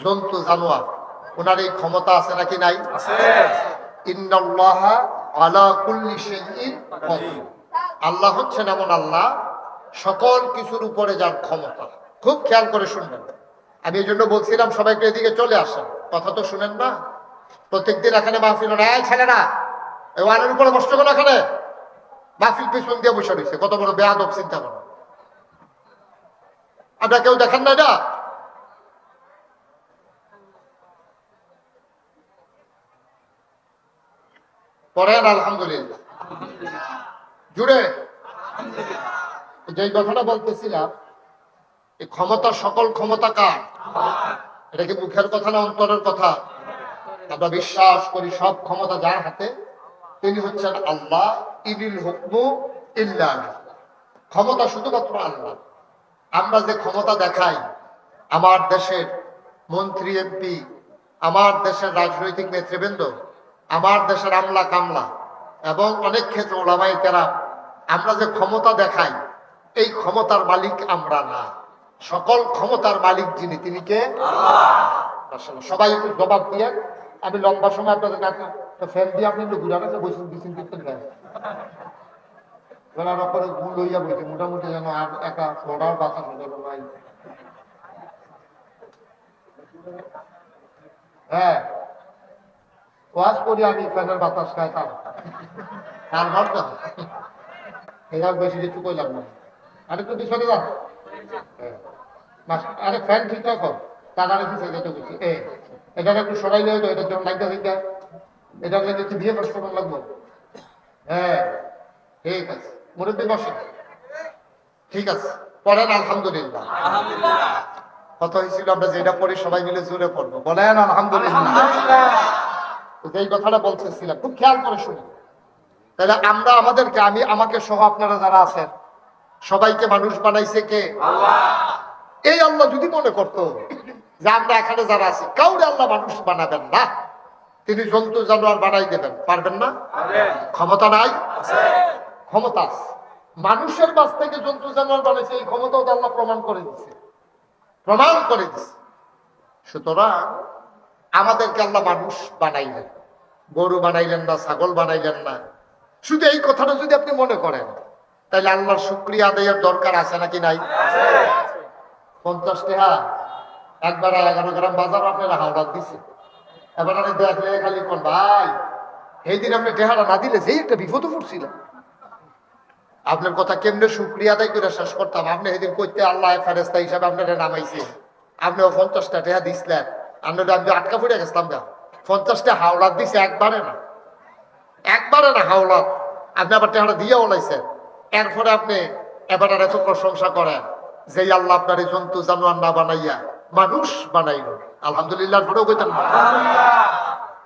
জন্তু জানোয়ার, ওনার এই ক্ষমতা আছে নাকি নাই? ইন্নাল্লাহা আলা কুল্লি শাইইন কাদির। আল্লাহ হচ্ছেন এমন আল্লাহ, সকল কিছুর উপরে যার ক্ষমতা। খুব খেয়াল করে শুনবেন। আমি এই জন্য বলছিলাম সবাইকে এদিকে চলে আসেন, কথা তো শুনেন না। প্রত্যেকদিন এখানে মাহফিল হয়, এই ছেলেরা এই ওয়ালের উপরে বসতে গেল, এখানে মাহফিল পিছন দিয়ে বসে রয়েছে, কত বড় বেয়াদব চিন্তা করো। আপনারা কেউ দেখেন না এটা? পড়েন আলহামদুলিল্লাহ জুড়ে। যে কথাটা বলতেছিলাম, এই ক্ষমতা, সকল ক্ষমতা কার? এটা কি মুখের কথা না অন্তরের কথা? আমরা বিশ্বাস করি সব ক্ষমতা যার হাতে, তিনি হচ্ছেন আল্লাহ। ইনিল হুকমু ইল্লা লিল্লাহ। ক্ষমতা শুধুমাত্র আল্লাহ। আমরা যে ক্ষমতা দেখাই, আমার দেশের মন্ত্রী এমপি, আমার দেশের রাজনৈতিক নেতৃবৃন্দ, আমার দেশের আমলা কামলা এবং অনেক ক্ষেত্রে ওলামায়ে কেরাম, আমরা যে ক্ষমতা দেখাই, এই ক্ষমতার মালিক আমরা না। সকল ক্ষমতার মালিক যিনি, তিনি কে? আল্লাহ। সবাই একটু জবাব দিয়ে। আমি লম্বা সময় আপনাদের কাছে ফ্যান দিয়ে আপনি একটু ঘুরে গেছে বসে দিচ্ছেন, দিচ্ছেন বেলার ওপরে গুল হইয়া বসে, মোটামুটি যেন আর একা পড়ার বাতাস হয়ে গেল ভাই। হ্যাঁ, ওয়াজ করি আমি, ফ্যানের বাতাস খায় তার তার ভাবটা এবার বেশি কিছু কইলাম না। আরেকটু পিছনে যান, আরে ফ্যান ঠিক রাখো, তার আরে পিছিয়ে যেতে বলছি। এটা একটু সরাইলে হইতো, এটা যখন লাগতে থেকে এটা একটু দিয়ে নষ্ট করা লাগবো। হ্যাঁ ঠিক আছে, মুরব্বী বসে, ঠিক আছে পড়েন আলহামদুলিল্লাহ। কথা হয়েছিল আমরা যেটা পড়ি সবাই মিলে জোরে পড়বো, বলেন আলহামদুলিল্লাহ। যেই কথাটা বলতেছিলাম খুব খেয়াল করে শুনে। তাহলে আমরা আমাদেরকে, আমি আমাকে সহ আপনারা যারা আছেন সবাইকে মানুষ বানাইছে কে? আল্লাহ। এই আল্লাহ যদি মনে করতো যে আমরা এখানে যারা আছি কাউরে আল্লাহ মানুষ বানাবেন না, তিনি জন্তু জানোয়ার বানাই দেবেন, পারবেন না? ক্ষমতা নাই? ক্ষমতা আছে। মানুষের বাস থেকে জন্তু জানোয়ার বানাইছে, এই ক্ষমতাও তো আল্লাহ প্রমাণ করে দিচ্ছে, প্রমাণ করে দিচ্ছে। সুতরাং আমাদেরকে আল্লাহ মানুষ বানাইলেন, গরু বানাইলেন না, ছাগল বানাইলেন না। শুধু এই কথাটা যদি আপনি মনে করেন, তাহলে আল্লাহর শুকরিয়া আদায়ের দরকার আছে নাকি নাই? 50 টাকা একবার 11 গ্রাম বাজার আপনারা হাওড়া দিছে, এবার আমি দেখলে খালি কোন ভাই এই দিন আপনি টেহারা না দিলে সেই একটা বিপদ পড়ছিলাম। আপনার কথা কেমনে শুক্রিয়া আদায় করে শেষ করতাম। আপনি সেদিন কইতে আল্লাহ ফেরেস্তা হিসাবে আপনারা নামাইছে, আপনিও 50টা টেহা দিছিলেন, আপনারা আমি আটকা পড়ে গেছিলাম না। 50টা হাওড়া দিছে, একবারে না, একবারে না হাওড়া। আপনি আবার টেহারা দিয়ে ওলাইছেন, এরপরে আপনি এবার আর এত প্রশংসা করেন যে আল্লাহ আপনার এই জন্তু জানোয়ার না বানাইয়া মানুষ বানাইল। আলহামদুলিল্লাহ পরেও কইতেন না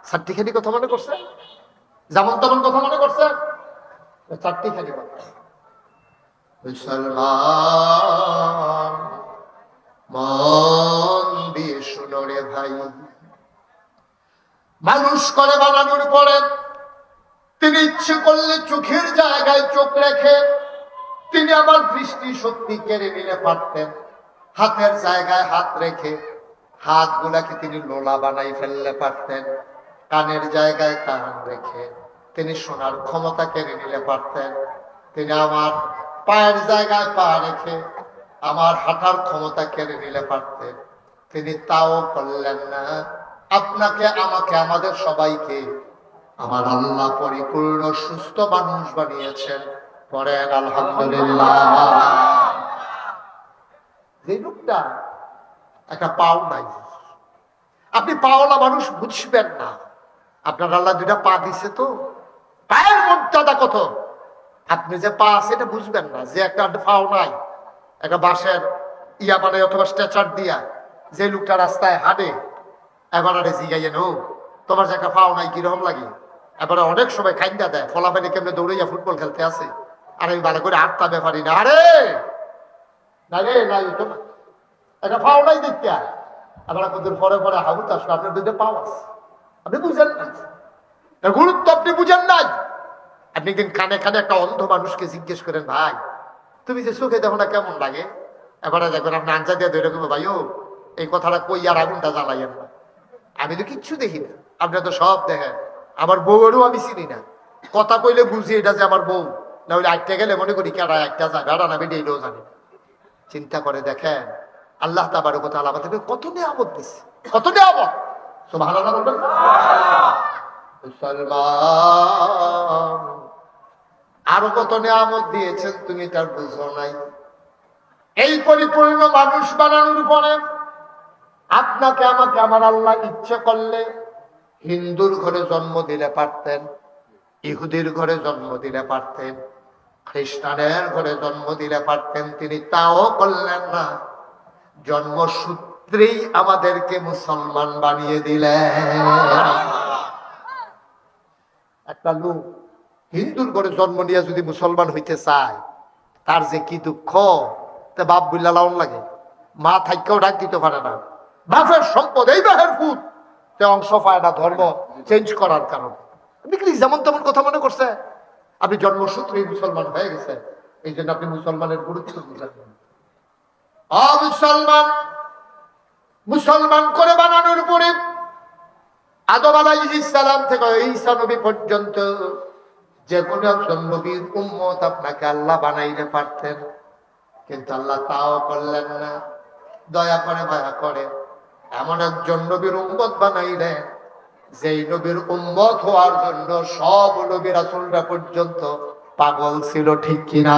চারটিখানি কথা মনে করছে, যেমন তেমন কথা মনে করছে, চারটিখানি কথা। মুসলমান মন দিয়ে শুনো রে ভাই, মানুষ করে বানানোর পরে তিনি ইচ্ছে করলে চোখের জায়গায় চোখ রেখে তিনি আবার দৃষ্টি শক্তি কেড়ে নিতে পারতেন। হাতের জায়গায় হাত রেখে হাত গুলাকে তিনি লোলা বানাই ফেললে পারতেন। কানের জায়গায় কান রেখে তিনি শোনার ক্ষমতা কেড়ে নিতে পারতেন। তিনি আমার পায়ের জায়গায় পা রেখে আমার হাঁটার ক্ষমতা কেড়ে নিতে পারতেন। তিনি তাও করলেন না। আপনাকে, আমাকে, আমাদের সবাইকে আমার আল্লাহ পরিপূর্ণ সুস্থ মানুষ বানিয়েছেন। পড়েন আলহামদুলিল্লাহ। যে লোকটা একটা পাও নাই, আপনি পাওলা মানুষ বুঝবেন না। আপনার আল্লাহ দুইটা পা দিছে, তো পায়ের মর্যাদা কত আপনি যে পা আছে এটা বুঝবেন না। যে একটা পাও নাই, একটা বাঁশের ইয়া মানে অথবা স্ট্রেচার দিয়া যে লোকটা রাস্তায় হাঁটে, এবার আরে জিগাইয়ে নো তোমার যে একটা পাও নাই কিরকম লাগে। এবারে অনেক সময় খাইন্দা দেয়, ফলাফানি কেমনে দৌড়াইয়া ফুটবল খেলতে আসে, আর আমি ভালো করে হাঁটতে ব্যাপারি না। আরে না রে নাই, একটা পাও নাই দেখতে আবার কতদিন পরে পরে হাবুত আসলো, আপনার দুইটা পাও আছে, আপনি বুঝেন না, এর গুরুত্ব আপনি বুঝেন নাই। আপনি একদিন কানে কানে একটা অন্ধ মানুষকে জিজ্ঞেস করেন, ভাই তুমি যে চোখে দেখো না কেমন লাগে, এবারে দেখবেন আপনি আনসার দিয়ে ধরে রাখবো, ভাই ও এই কথাটা কই আর আগুনটা জ্বালাইয়েন না, আমি তো কিচ্ছু দেখি না, আপনি তো সব দেখেন। আমার বউয়েরও আমি চিনি না, কথা কইলে বুঝি এটা যে আমার বউ, না হলে আটটা গেলে মনে করি কেডা একটা যায় বেড়া না বেটে এটাও জানি। চিন্তা করে দেখেন আল্লাহ তাবারক ওয়া তাআলা আমাদেরকে কত নিয়ামত দিচ্ছে, কত নিয়ামত। সুবহানাল্লাহ বলবেন। মুসলমান আরো কত নিয়ামত দিয়েছেন তুমি তার বুঝো নাই। এই পরিপূর্ণ মানুষ বানানোর পরে আপনাকে, আমাকে, আমার আল্লাহ ইচ্ছে করলে হিন্দুর ঘরে জন্ম দিলে পারতেন, ইহুদির ঘরে জন্ম দিলে পারতেন, খ্রিস্টানের ঘরে জন্ম দিলে পারতেন। তিনি তাও করলেন না, জন্মসূত্রেই আমাদেরকে মুসলমান বানিয়ে দিলেন। একটা লোক হিন্দুর ঘরে জন্ম নিয়ে যদি মুসলমান হইতে চায়, তার যে কি দুঃখ, তা বাপ বুল্লা লাউন লাগে, মা থাইকেও ডাক দিতে পারে না, বাপের সম্পদ এই বাহের ফুট তে অংশ পায় না ধর্ম চেঞ্জ করার কারণে। আপনি কি যেমন তেমন কথা মনে করছে? আপনি জন্মসূত্রেই মুসলমান হয়ে গেছে, এই জন্য আপনি মুসলমানের গুরুত্ব বুঝাবেন। মুসলমান মুসলমান করে বানানোর পরে আদম আলাইহিস সালাম থেকে ঈসা নবী পর্যন্ত যে কোনো একজন নবীর উম্মত আপনাকে আল্লাহ বানাইতে পারতেন, কিন্তু আল্লাহ তাও করলেন না। দয়া করে মায়া করে এমন একজন নবীর উম্মত বানাইলেন, যেই নবীর উম্মত হওয়ার জন্য সব নবী রাসূলরা পর্যন্ত পাগল ছিল, ঠিক কিনা?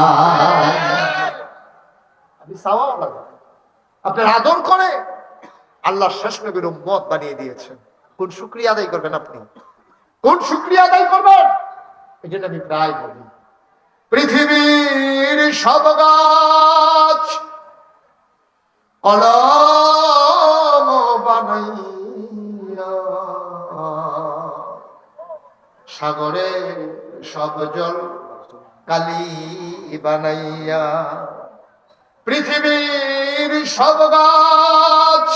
আপনি চাওয়া লাগে, আপনার আদর করে আল্লাহ শেষ নবীর উম্মত বানিয়ে দিয়েছেন। কোন শুকরিয়া আদায় করবেন আপনি? কোন শুকরিয়া আদায় করবেন? এই জন্য আমি প্রায় বলি, পৃথিবীর সব গাছ কলম বানাইয়া, সাগরে সব জল কালি বানাইয়া, পৃথিবীর সব গাছ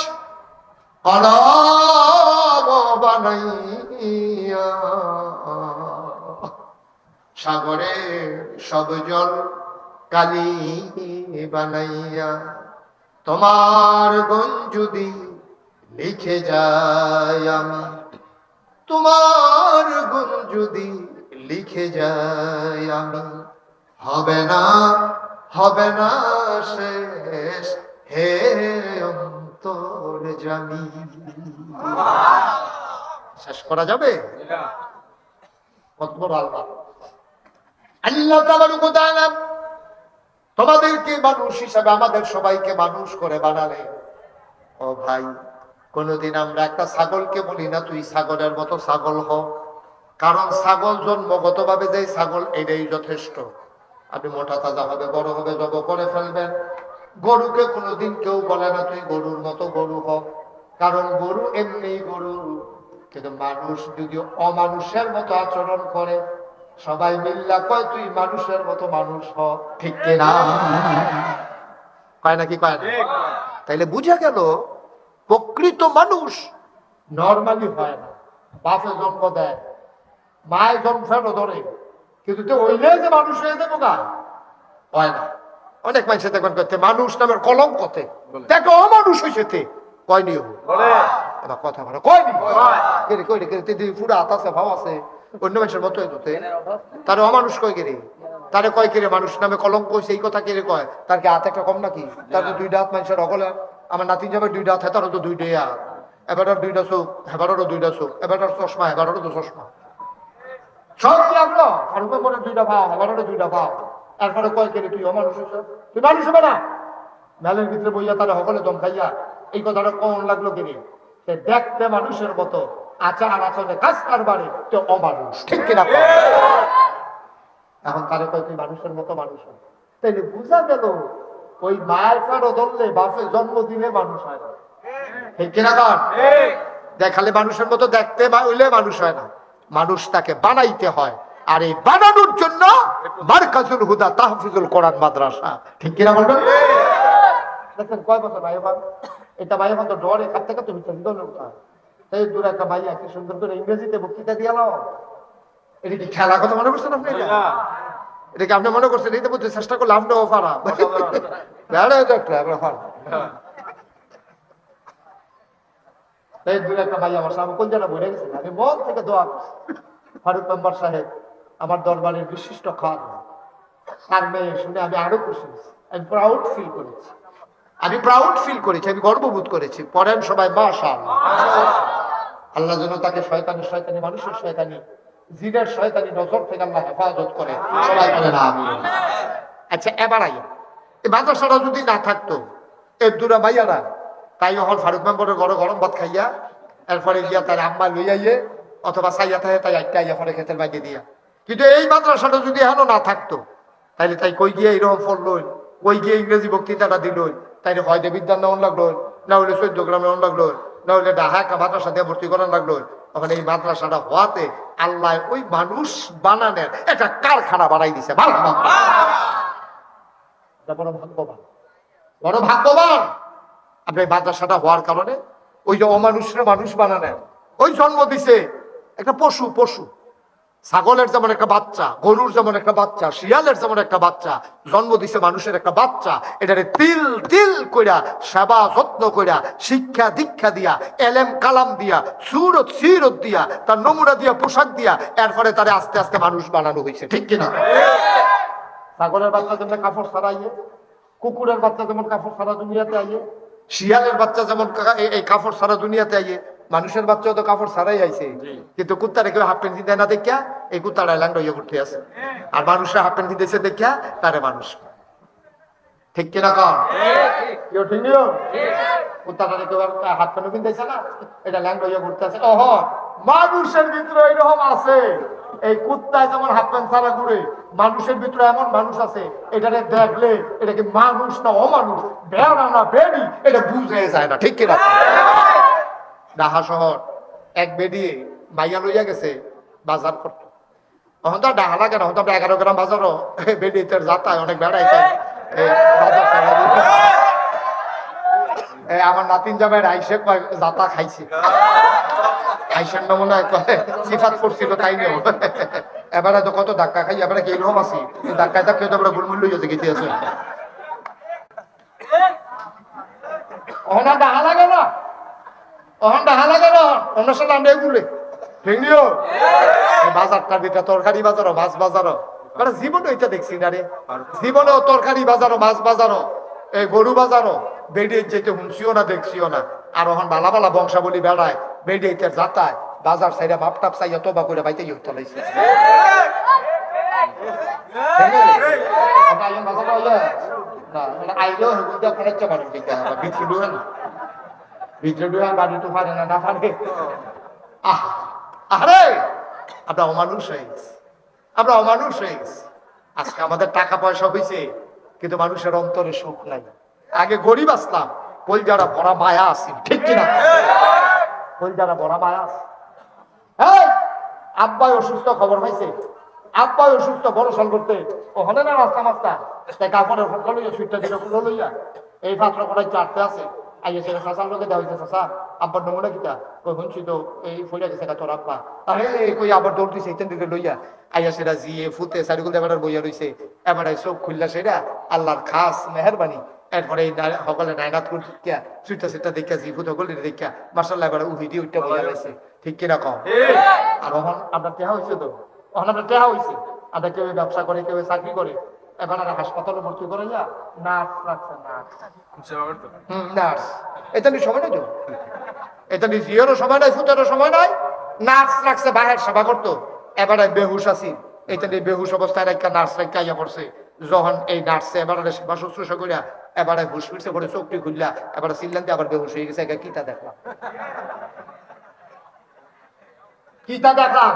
কলম বানাইয়া, সাগরে সব জল কালি বানাইয়া, তোমার গুণ যদি লিখে যাই আমি, তোমার গুণ যদি লিখে যাই আমি, হবে না, হবে না শেষ হে তোর জানি। শেষ করা যাবে? কত বড় আল্লাহ! আল্লাহ তাআলা তোমাদেরকে মানুষ হিসাবে আমাদের সবাইকে মানুষ করে বানালে। ও ভাই, কোনদিন আমরা একটা ছাগলকে বলি না তুই ছাগলের মতো ছাগল হ, কারণ ছাগল জন্মগত ভাবে যে ছাগল এটাই যথেষ্ট। আপনি মোটা তাজা হবে, বড় হবে, জব করে ফেলবেন। গরুকে কোনোদিন কেউ বলে না তুই গরুর মতো গরু হ, কারণ গরু এমনি গরু। কিন্তু মানুষ যদি অমানুষের মতো আচরণ করে, সবাই মিল্লা কয় তুই মানুষের মতো মানুষ হ। ঠিক কিনা? কয় নাকি কয় না? তাইলে বুঝা গেল প্রকৃত মানুষ নর্মালি হয় না। বাপে জন্ম দেয়, মায়ের জন্ম ফেরো ধরে, কিন্তু তো ওইলে যে মানুষ হয়ে যাবো গা, হয় না। অনেক মানুষের দেখবেন করতে মানুষ নামের কলঙ্কতে দেখো অমানুষ হয়েছে কয়নি এবার কথা বলে কয়নি পুরো হাত আছে ভাব আছে অন্য মানুষের মতো হইতে তার অমানুষ কয় গেরে, তারে কয় কিরে মানুষ নামে কলঙ্ক হয়েছে এই কথা কিরে কয়। তার কি হাত একটা কম নাকি? তার তো দুইটা হাত মানুষের অগলে। আমার নাতিন যাবে দুইটা হাত, তারও তো দুইটাই হাত, এবারও দুইটা চোখ, এবারও দুইটা চোখ, এবারও চশমা, এবারও তো চশমা। সব কি লাগলো আর উপরে দুইটা ভাও, এবারও দুইটা ভাও। তারপরে কয় কিরে তুই অমানুষ হয়েছ, তুই মানুষ হবে না। মেলের ভিতরে বইয়া তারা সকলে দম খাইয়া এই কথাটা কমন লাগলো কিনে, সে দেখতে মানুষের মতো, আচার আচরণে কাজ কারবারে তো অমানুষ। ঠিক কিনা? এখন তারে কয় তুই মানুষের মতো মানুষ হয়। তাইলে বুঝা গেল ওই মায়ের কারো ধরলে বাপের জন্ম দিলে মানুষ হয় না। ঠিক কিনা? দেখালে মানুষের মতো দেখতে হইলে মানুষ হয় না, মানুষ তাকে বানাইতে হয়। আর এই বানানোর জন্য মারকাজুল হুদা তাহফিজুল কোরআন মাদ্রাসা। ঠিক কিনা বলবেন? দেখেন কয় বছর ভাই বান এটা ভাই বান তো ডর এখান থেকে তুমি চিন্তা নৌকা এই দূর একটা ভাইয়া কি সুন্দর করে ইংরেজিতে বক্তৃতা দিয়ালো। এটা কি খেলা কথা মনে করছেন আপনি? এটা কি আপনি মনে করছেন? এই তো বলতে চেষ্টা করলাম না পারা এই দূর একটা ভাইয়া আমার সামনে কোন জায়গা বলে গেছে, আমি মন থেকে দোয়া ফারুক মেম্বার সাহেব আমার দরবারের বিশিষ্ট খান, তার মেয়ে শুনে আমি আরো খুশি, আমি প্রাউড ফিল করেছি, আমি প্রাউড ফিল করেছি, আমি গর্ববোধ করেছি। পড়েন সবাই মাশাআল্লাহ। আল্লাহ যেন তাকে শয়তানি শয়তানি মানুষের শয়তানি জিনের শয়তানি নজর থেকে আল্লাহ হেফাজত করে। সবাই বলেন আমিন। আচ্ছা এবার আইয়া এই মাদ্রাসাটা যদি না থাকতো এই দুরা ভাইয়ারা তাই হল ফারুক মেম্বরের ঘরে গরম ভাত খাইয়া এরপরে গিয়া তার আম্মা লই আইয়ে অথবা চাইয়া থাকে তাই একটা আইয়া পরে খেতের বাইকে দিয়া। কিন্তু এই মাদ্রাসাটা যদি এখনো না থাকতো তাইলে তাই কই গিয়ে এইরকম পড়লো, কই গিয়ে ইংরেজি বক্তৃতাটা দিল, তাইলে হয় বিদ্যান নেওয়ান লাগলো, না হলে 14 গ্রামে নেওয়ান লাগলো, না হলে ঢাকা একটা মাদ্রাসা দিয়ে ভর্তি করান লাগলো। তখন এই মাদ্রাসাটা হওয়াতে আল্লাহ ওই মানুষ বানানোর একটা কারখানা বানাই দিছে। বড় ভাগ্যবান, বড় ভাগ্যবান আপনি মাদ্রাসাটা হওয়ার কারণে। ওই যে অমানুষরা মানুষ বানানোর ওই জন্ম দিছে একটা পশু, পশু ছাগলের যেমন একটা বাচ্চা, গরুর যেমন একটা বাচ্চা, শিয়ালের যেমন একটা বাচ্চা, জন্ম দিছে মানুষের একটা বাচ্চা। এটারে তিল তিল কইরা সেবা যত্ন কইরা শিক্ষা দীক্ষা দিয়া এলেম কালাম দিয়া সুরত সিরত দিয়া তার নমুনা দিয়া পোশাক দিয়া এরপরে তারে আস্তে আস্তে মানুষ বানানো হয়েছে। ঠিক কিনা? ছাগলের বাচ্চা যেমন কাপড় ছাড়াইয়ে, কুকুরের বাচ্চা যেমন কাপড় ছাড়া দুনিয়াতে আইয়ে, শিয়ালের বাচ্চা যেমন এই কাপড় ছাড়া দুনিয়াতে আইয়ে, মানুষের বাচ্চাও তো কাপড় ছাড়াই আইছে। কিন্তু কুত্তারে কেউ হাফ প্যান্ট কিনতে না দেখিয়া এই কুত্তাটা ল্যাংড়া হইয়া ঘুরতে আছে, আর মানুষরা হাফ প্যান্ট কিনতেছে দেখিয়া তারে মানুষ। ঠিক কিনা? কম কেউ ঠিক নিও কুত্তাটা কেউ হাফ প্যান্ট কিনতেছে না, এটা ল্যাংড়া হইয়া ঘুরতে আছে। ওহ, মানুষের ভিতরে এইরকম আছে। এই কুত্তায় যেমন হাফ প্যান্ট ছাড়া ঘুরে, মানুষের ভিতরে এমন মানুষ আছে এটাকে দেখলে এটাকে মানুষ না অমানুষ, বেড়া না বেড়ি, এটা বুঝে যায় না। ঠিক কিনা? ঢাকা শহর এক বেডি মাইয়া লইয়া গেছে বাজার করতে। এখন তো ঢাকা লাগে না, তো 11 গ্রাম বাজারও বেডিতে যাতায় অনেক বেড়াই আমার নাতিন যাবে আইসে যাতা খাইছে, আইসের নমুনা সিফাত করছিল তাই নিও। এবারে তো কত ধাক্কা খাই, এবারে কি রকম আছি ধাক্কায় ধাক্কা তো গুলমুল লইয়া গেছে আছে। ওখানে ঢাকা লাগে না, ওখান ঢাকা লাগে না, অন্য সাথে আমরা এগুলো ঠিক নিও। বাজারটার ভিতরে তরকারি বাজারও মাছ বাজারও জীবনে ওইটা দেখছি না রে, জীবনেও তরকারি বাজারও মাছ বাজারও এই গরু বাজারও বেডিয়ে যেতে শুনছিও না দেখছিও না, আর ওখান বালা বালা বংশাবলী বেড়ায় বেডিয়ে যাতায় বাজার সাইডে মাপ টাপ চাইয়া তবা করে বাইতে ইয়ে চলাইছে। আইলেও ভিতরে ডুবে না, ভিতরে ডুবে বাড়ি তো পারে না, না পারে। আরে আমরা অমানুষ হয়ে গেছি, আমরা অমানুষ হয়ে গেছি। আজকে আমাদের টাকা পয়সা হয়েছে, কিন্তু মানুষের অন্তরে সুখ নাই। আগে গরিব আসলাম, কই যারা ভরা মায়া আসি, ঠিক কিনা? কই যারা ভরা মায়া আসি। আব্বাই অসুস্থ, খবর পাইছে আব্বাই অসুস্থ, বড় সল করতে ও হলে না রাস্তা মাস্তা তাই কাপড়ের ফটো লইয়া সুইটটা দিলে খুলে লইয়া এই পাত্র কটাই চারটে আছে আইয়েছে চাষার লোকে দেওয়া হয়েছে। চাষা আব্বার নমুনা কিতা কই শুনছি তো এই ফুলে গেছে তোর আব্বা, তাহলে কই আবার দৌড় দিছে এইখান দিকে লইয়া আইয়া সেটা জিয়ে ফুতে সারিগুল দেবার বইয়া রইছে। এবারে চোখ খুললা সেটা আল্লাহর খাস মেহরবানি। এরপরে সকলে নাইনাত করতে সুইটা সেটা দেখা জি ফুটো করলে দেখা মার্শাল্লাহ এবারে উহি দিয়ে উইটা বইয়া রয়েছে, ঠিক কিনা কম? আর ওখান আপনার টেহা হয়েছে তো, ওখানে আপনার টেহা হয়েছে, আপনার কেউ ব্যবসা করে, কেউ চাকরি করে, এখন আর হাসপাতালে ভর্তি করে যা নার্স রাখছে, নার্স এটা নিয়ে সময় নাই তো, এটা নিয়ে জিওরও সময় নাই, ফুটারও সময় নাই, নার্স রাখছে বাহের সেবা করতো। এবারে বেহুশ আছি, এটা নিয়ে বেহুশ অবস্থায় একটা নার্স রেখা ইয়া করছে। যখন এই নার্সে এবারে সেবা শুশ্রূষা করিয়া এবারে হুশ ফিরছে করে চোখটি খুললা এবারে চিল্লান দিয়ে আবার বেহুশ হয়ে গেছে। কিতা দেখলাম, কিতা দেখলাম,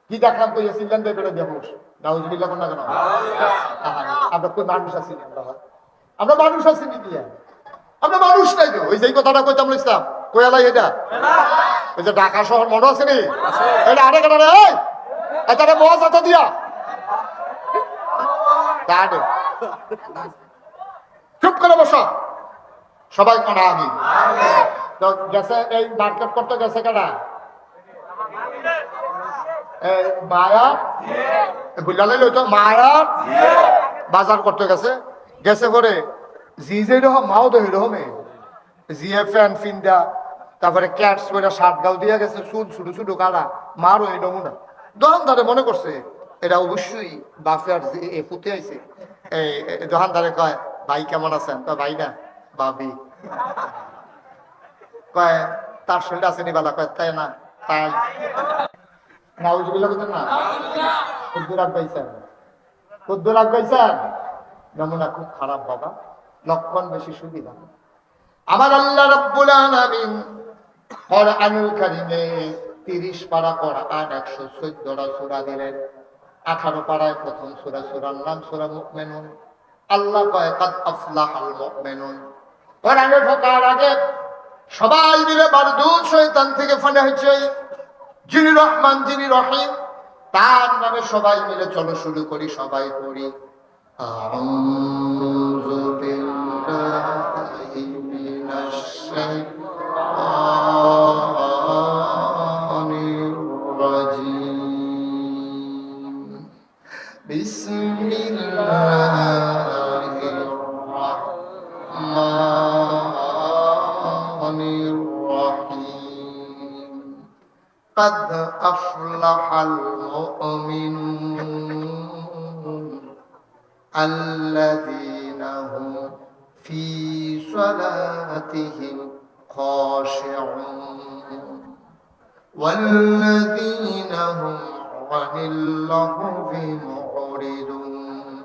কি দেখলাম কই চিল্লান দিয়ে বেরো বেহুশ। নাউজুবিল্লাহ কোন না কেন? আমরা কই মানুষ আছি? আমরা মানুষ আছি নাকি? আমরা মানুষ নাই তো। ওই যে কথাটা কইতাম ইসলাম কয়ালাই এটা, ওই যে ঢাকা শহর মনে আছে নি? এটা আরে কেন রে এটা মহাজ হাতে দিয়া চুপ করে বসো সবাই। কোনা আমি তো গেছে এই মার্কেট করতে গেছে কেনা মায়া বুঝলাম তো, মায়া বাজার করতে গেছে, গেছে করে জি যে রকম মাও তো এরকমে জিএ ফ্যান ফিন্দা তারপরে ক্যাটস করে শার্ট গাও দিয়া গেছে, চুল ছুটু ছুটু কাটা মারও এই নমুনা। দোকানদারে মনে করছে এটা অবশ্যই বাফিয়ার ফুটে আইছে। এই দোকানদারে কয় ভাই কেমন আছেন? তো ভাই না ভাবি কয় তার শরীর আছে নি বালা? কয় তাই না, তাই নাউজুবিল্লাহ বলছেন না, কুদ্দুর আগাইছেন, কুদ্দুর আগাইছেন। নমুনা খুব খারাপ বাবা, লক্ষণ বেশি সুবিধা। আমার আল্লাহ রাব্বুল আলামিন কোরআনুল কারীমে 30 পারা কোরআন 114টা সূরা দিলেন। 18 পারায় প্রথম সূরা, সূরার নাম সূরা মুমিনুন। আল্লাহ কয় কাদ আফলাহাল মুমিনুন। কোরআনে ঢোকার আগে সবাই মিলে মারদুদ শয়তান থেকে ফানা হয়েছে, যিনি রহমান যিনি রহিম তার নামে সবাই মিলে চলো শুরু করি, সবাই পড়ি আউযু বিল্লাহি মিনাশ শাইতানির রাজীম। বিসমিল্লাহির রাহমানির রাহিম। قد أفلح المؤمنون الذين هم في صلاتهم خاشعون والذين هم عن اللغو معرضون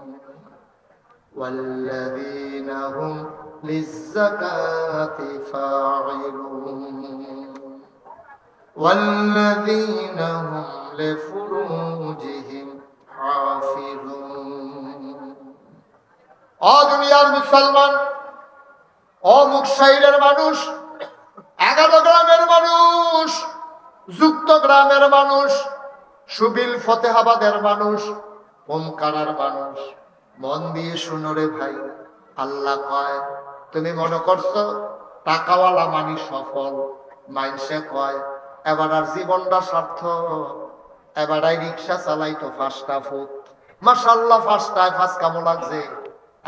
والذين هم للزكاة فاعلون والذين هم لفروجهم حافظون। ও দুনিয়ার মুসলমান, ও মুকশাইরের মানুষ, 11 গ্রামের মানুষ, যুক্ত গ্রামের মানুষ, সুবিল ফতেহাবাদের মানুষ, ওমকারার মানুষ, মন দিয়ে শুনো রে ভাই। আল্লাহ কয় তুমি মনে করছো টাকাওয়ালা মানি সফল, মাইনসে কয় এবার আর জীবনটা সার্থক, এবার রিক্সা চালাইতো 5টা ফুট, মাশাআল্লাহ 5টায় 5 কামো লাগছে,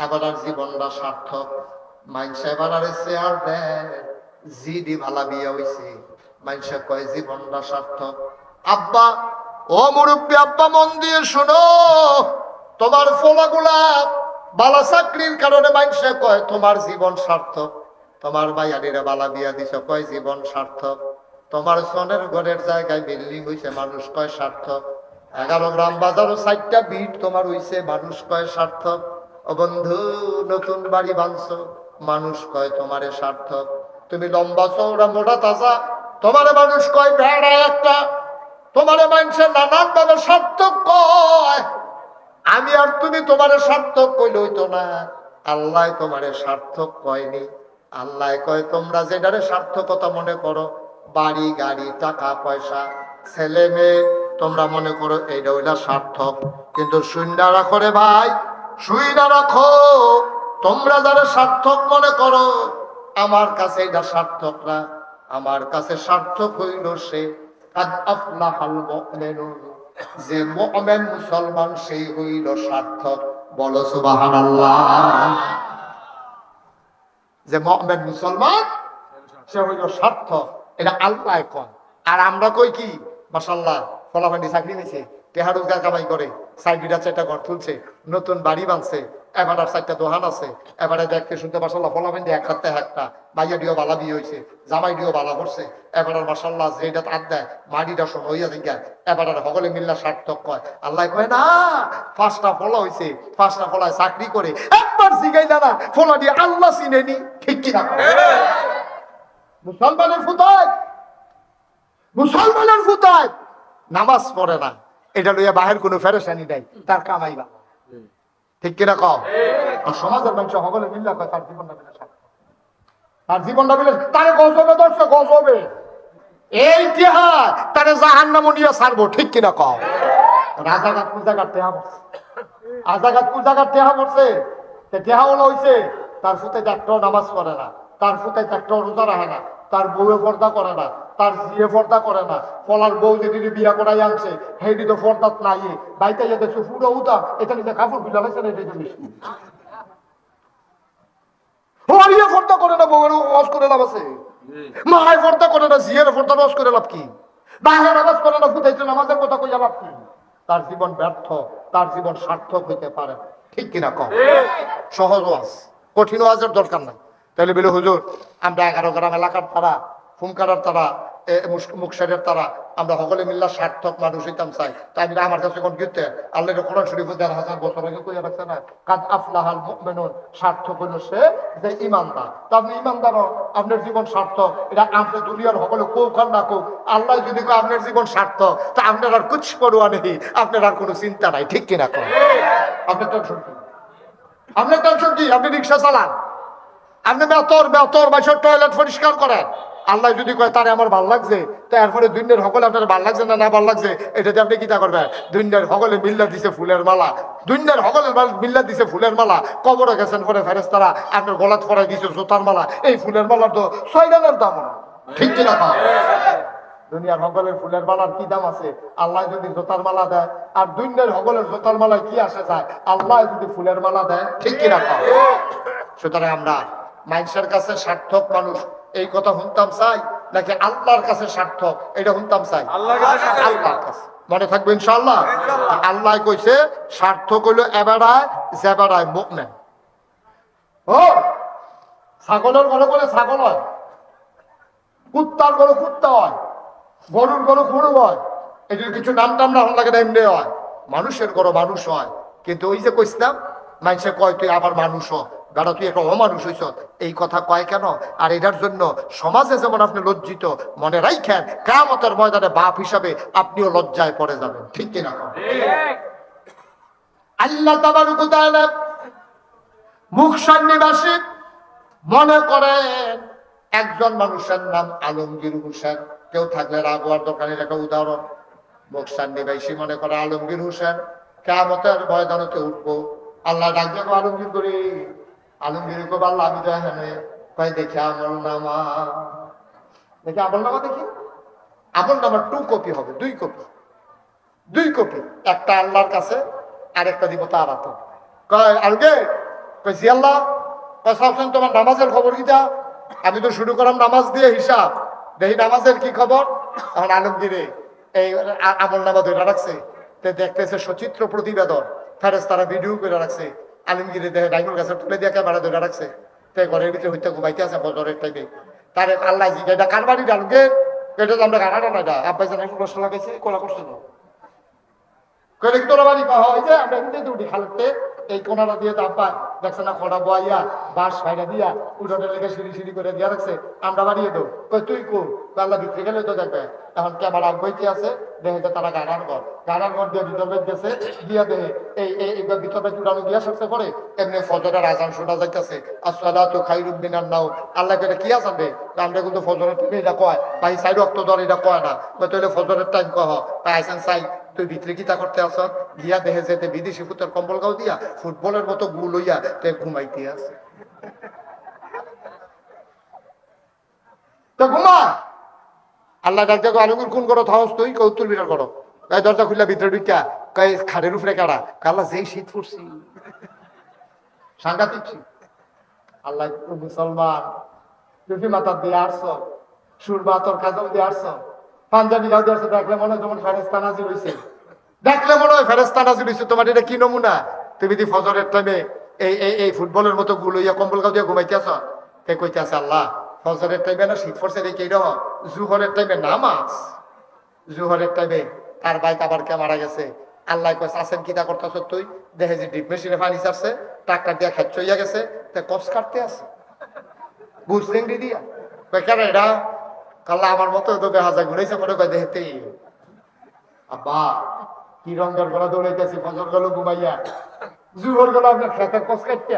এবার আর জীবনটা সার্থক। মাইনসে এবার আর চেয়ার দেয়, জিডি ভালা বিয়া হইছে, মাইনসে কয় জীবনটা সার্থক। আব্বা, ও মুরব্বী আব্বা মন দিয়ে শোনো, তোমার ফোলাগুলা বালা চাকরির কারণে মানুষে কয় তোমার জীবন সার্থক, তোমার ভাইয়াডিরে বালা বিয়া দিছ কয় জীবন সার্থক, তোমার সনের ঘরের জায়গায় বিল্ডিং হইছে মানুষ কয় সার্থক, 11 গ্রাম বাজারও 4টা বিট তোমার হইছে মানুষ কয় সার্থক। ও বন্ধু, নতুন বাড়ি বানছো মানুষ কয় তোমারে সার্থক, তুমি লম্বা চৌড়া মোটা তাজা তোমারে মানুষ কয় ভেড়া একটা, তোমারে মানুষের নানান ভাবে সার্থক কয়। আমি আর তুমি তোমারে সার্থক কইলে হইতো না, আল্লাহ তোমারে সার্থক কয়নি। আল্লাহ কয় তোমরা যেটারে সার্থকতা মনে করো, বাড়ি গাড়ি টাকা পয়সা ছেলে মেয়ে, তোমরা মনে করো এইটা ওইটা সার্থক, কিন্তু শুইনা রাখো রে ভাই, শুইনা রাখো, তোমরা যারা সার্থক মনে করো আমার কাছে এটা সার্থক না। আমার কাছে সার্থক হইল সে কাদ আফলাহাল মুমিনুন, যে মুমিন মুসলমান সেই হইল সার্থক। বলো সুবহানাল্লাহ। যে মুমিন মুসলমান সে হইল সার্থক, এটা আল্লাহ কয়। আর আমরা কই কি মাশাআল্লাহ ফলাফান্ডি চাকরি নিছে, টেহা রোজগার কামাই করে, সাইডিটা 4টা ঘর তুলছে, নতুন বাড়ি বানছে, এবার 4টা দোকান আছে, এবারে দেখতে শুনতে মাশাআল্লাহ ফলাফান্ডি এক হাতে একটা, ভাইয়া দিও বালা বিয়ে হয়েছে, জামাই দিও বালা করছে, এবার মাশাআল্লাহ যেটা তার দেয় মাটিটা শোনো হইয়া দিকে, এবার সকলে মিল্লা সার্থক কয়। আল্লাহ কয় না, 5টা ফলা হয়েছে, 5টা ফলায় চাকরি করে, একবার জিগাই জানা ফলা দিয়ে আল্লাহ চিনেনি, ঠিক কিনা? মুসলমানের ফুতায়, মুসলমানের ফুতায় নামাজ পড়ে না, এটা লইয়া বাহির কোনো ফেরেশানি নাই, তার কামাইবা, ঠিক কিনা কও? আর সমাজের মানুষ সকলে মিল্লা কয় তার জীবনটা মিলে সার্থক, তার জীবনটা মিলে, তারে গজবে ধরছে, গজবে এই টেহা তারে জাহান্নামে নিয়ে ছাড়বো, ঠিক কিনা কও? রাজাঘাট কোন জায়গার টেহা পড়ছে, আজাঘাট কোন জায়গার টেহা পড়ছে, টেহা হলো হইছে তার ফুতে একটাও নামাজ পড়ে না, তার ফুতে একটাও রোজা রাখে না, তার বউয়ে পর্দা করে না, তার জিয়ে পর্দা করে না, ফলার বউ যেটি বিয়া করাই আনছে হেডি তো পর্দাত নাই, বাইতে যেতে ফুটো উঠা এটা নিজে কাপড় বিলা লাগছে না, এটাই তো বেশি হরিয়ে পর্দা করে না, বউয়ের ওয়াজ করে লাভ আছে, মায় পর্দা করে না, জিয়ের পর্দা ওয়াজ করে লাভ কি, বাহের আওয়াজ করে না, ফুটাইছে নামাজের কথা কইয়া লাভ কি? তার জীবন ব্যর্থ, তার জীবন সার্থক হইতে পারে, ঠিক কিনা কম? সহজ ওয়াজ, কঠিন ওয়াজের দরকার নাই। তাহলে বলে হুজুর আমরা 11 গ্রাম এলাকার তারা, ফুমকারার তারা, মুকসারের তারা, আমরা সকলে মিল্লা সার্থক মানুষ হইতাম চাই, তাই আমার কাছে কোন গীতে আল্লাহর কোরআন শরীফ 1000 বছর আগে কইয়া রাখছে না, কাদ আফলাহাল মুমিনুন, সার্থক হইল সে যে ঈমানদার। তা আপনি ঈমানদারও, আপনার জীবন সার্থক, এটা আপনি দুনিয়ার সকলে কোক আর না কোক, আল্লাহ যদি কয় আপনার জীবন সার্থক, তা আপনার আর কুছ পড়ুয়া নেই, আপনার আর কোনো চিন্তা নাই, ঠিক কিনা কয়? আপনার টেনশন কি? আপনার টেনশন কি? আপনি রিক্সা চালান, আপনি বেতর বাসর টয়লেট পরিষ্কার করেন, আল্লাহ যদি কয় তারে আমার ভাল লাগছে, তারপরে দুনিয়ার সকলে আপনার ভাল লাগছে না ভাল লাগছে, এটাতে আপনি কিতা করবেন? দুনিয়ার সকলে মিল্লা দিছে ফুলের মালা, দুনিয়ার সকলে মিল্লা দিছে ফুলের মালা, কবরে গেছেন পরে ফেরেশতারা আপনার গলাত পরাই দিছে জুতার মালা, এই ফুলের মালার তো 6 টাকার দাম না, ঠিক কিনা? দুনিয়ার সকলের ফুলের মালার কি দাম আছে? আল্লাহ যদি জোতার মালা দেয়, আর দুনিয়ার সকলের জোতার মালায় কি আসে যায়? আল্লাহ যদি ফুলের মালা দেয়, ঠিক কিনা? সুতরাং আমরা মানুষের কাছে সার্থক মানুষ এই কথা শুনতাম চাই, নাকি আল্লাহর কাছে সার্থক এটা শুনতাম চাই? আল্লাহর কাছে। মনে থাকবে ইনশাআল্লাহ। আল্লাহ কইছে সার্থক হইল এবারায় যেবারায় মুমিন। ও ছাগলের ঘরে বলে ছাগল হয়, কুত্তার ঘরে কুত্তা হয়, গরুর ঘরে গরু হয়, এটির কিছু নাম টাম না লাগে না, এমনি হয়। মানুষের ঘরে মানুষ হয়, কিন্তু ওই যে কইছিলাম মানুষে কয় তুই আবার মানুষ হ, গাড়া তুই একটা অমানুষ হইছ, এই কথা কয় কেন? আর এটার জন্য সমাজে যেমন আপনি লজ্জিত, মনে রাখেন কিয়ামতের ময়দানে বাপ হিসাবে আপনিও লজ্জায় পড়ে যাবেন, ঠিক কিনা? আল্লাহ তাবারক ওয়া তাআলা মুকসার নিবাসী মনে করেন একজন মানুষের নাম আলমগীর হোসেন, কেউ থাকলে রাগোয়ার দোকানের একটা উদাহরণ, মুকসার নিবাসী মনে করে আলমগীর হোসেন, কিয়ামতের ময়দানে উঠবো, আল্লাহ ডাকবে আলমগীর করে, আলমগীর কো আল্লাহ আমি দেখেন কয় দেখি আমল নামা, দেখি আমল নামা, দেখি আমল নামার 2 কপি হবে, 2 কপি, একটা আল্লাহর কাছে আর একটা দিব তার হাতে। কয় আলগে কয় জি আল্লাহ, কয় সবসময় তোমার নামাজের খবর কি? যা আমি তো শুরু করলাম নামাজ দিয়ে হিসাব, দেখি নামাজের কি খবর। এখন আলমগীরে এই আমল নামা ধরে রাখছে, দেখতেছে সচিত্র প্রতিবেদন, ফেরেশতারা ভিডিও করে রাখছে, আলমগীরে দেখে ডাইমুর গাছে তুলে দিয়ে ক্যামেরা ধরে রাখছে, তাই ঘরের ভিতরে হইতে ঘুমাইতে আছে বজরের টাইমে। তারে আল্লাহ জি এটা কার বাড়ি ডালুকে, এটা তো আমরা গাড়ানো না, এটা আব্বাই জানা একটু কষ্ট লাগাইছে, কোলা করছে না কইলে কি তোর বাড়ি কহ ওই যে আমরা কিন্তু উঠি খালতে এই কোনাটা দিয়ে তো আব্বা দেখছে না খড়া বইয়া বাঁশ ফাইরা দিয়া উঠোনের লেগে সিঁড়ি সিঁড়ি করে দিয়া রাখছে, আমরা বাড়িয়ে দেবো। কই তুই কো আল্লাহ ভিতরে গেলে তো দেখবে। এখন ক্যামেরা বইতে আছে, দেখে যে তারা গাড়ার ঘর দিয়ে ভিতর বেদ গেছে, দিয়া দেহে এই ভিতর বেদ উড়ানো দিয়া সবচেয়ে পরে এমনি ফজরের আজান শোনা যাইতেছে, আসসালাতু খায়রুম মিনান নাওম। আল্লাহ এটা কি আসাবে, আমরা কিন্তু ফজরের টাইমে এটা কয় ভাই সাই রক্ত ধর এটা কয় না, তাহলে ফজরের টাইম কহ তাই আইসেন সাই তুই ভিতরে কিতা করতে আস, গিয়া দেখে যেতে বিদেশি ফুতের কম্বল গাও দিয়া ফুটবলের মতো গুল হইয়া তে ঘুমাইতে আছে। তো ঘুমা আল্লাহ ডাক্তার আলুগুর কোন করো থাউস তুই কৌতুল বিরাট করো, গায়ে দরজা খুললা ভিতরে ঢুকিয়া কয় খাড়ের উপরে কাড়া কাল্লা যেই শীত পড়ছি সাংঘাতিক শীত। আল্লাহ মুসলমান টুপি মাথা দিয়ে আসছ, সুরমা তোর কাজল দিয়ে আসছ, পাঞ্জাবি গাও দিয়ে আসছ, দেখলে মনে হয় যেমন ফেরেস্তা নাজির হইছে, দেখলে মনে হয় ফেরেস্তা নাজির হইছে। তোমার এটা কি নমুনা? তুমি দি ফজরের টাইমে এই ফুটবলের মতো গুলো ইয়া কম্বল গাও দিয়ে ঘুমাইতে আস, কে কইতে আছে আল্লাহ ফজরের টাইমে না শীত পড়ছে দেখে এইরকম, জুহরের টাইমে নামাজ, জুহরের টাইমে তার বাইক আবার কে মারা গেছে। আল্লাহ কইছে আছেন কিতা করতেছ তুই, দেখে যে ডিপ মেশিনে পানি ছাড়ছে, ট্রাক্টর দিয়ে খেত হইয়া গেছে, তে কস কাটতে আছে বুঝলেন দিয়া কই কেন এটা কাল্লা আমার মতো তো দেখা যায় ঘুরেছে মনে কয় দেখতেই আব্বা কি রঙের গলা দৌড়াইতেছি, ফজর গেল ঘুমাইয়া, জুহর গেল আপনার খেতের কস কাটতে,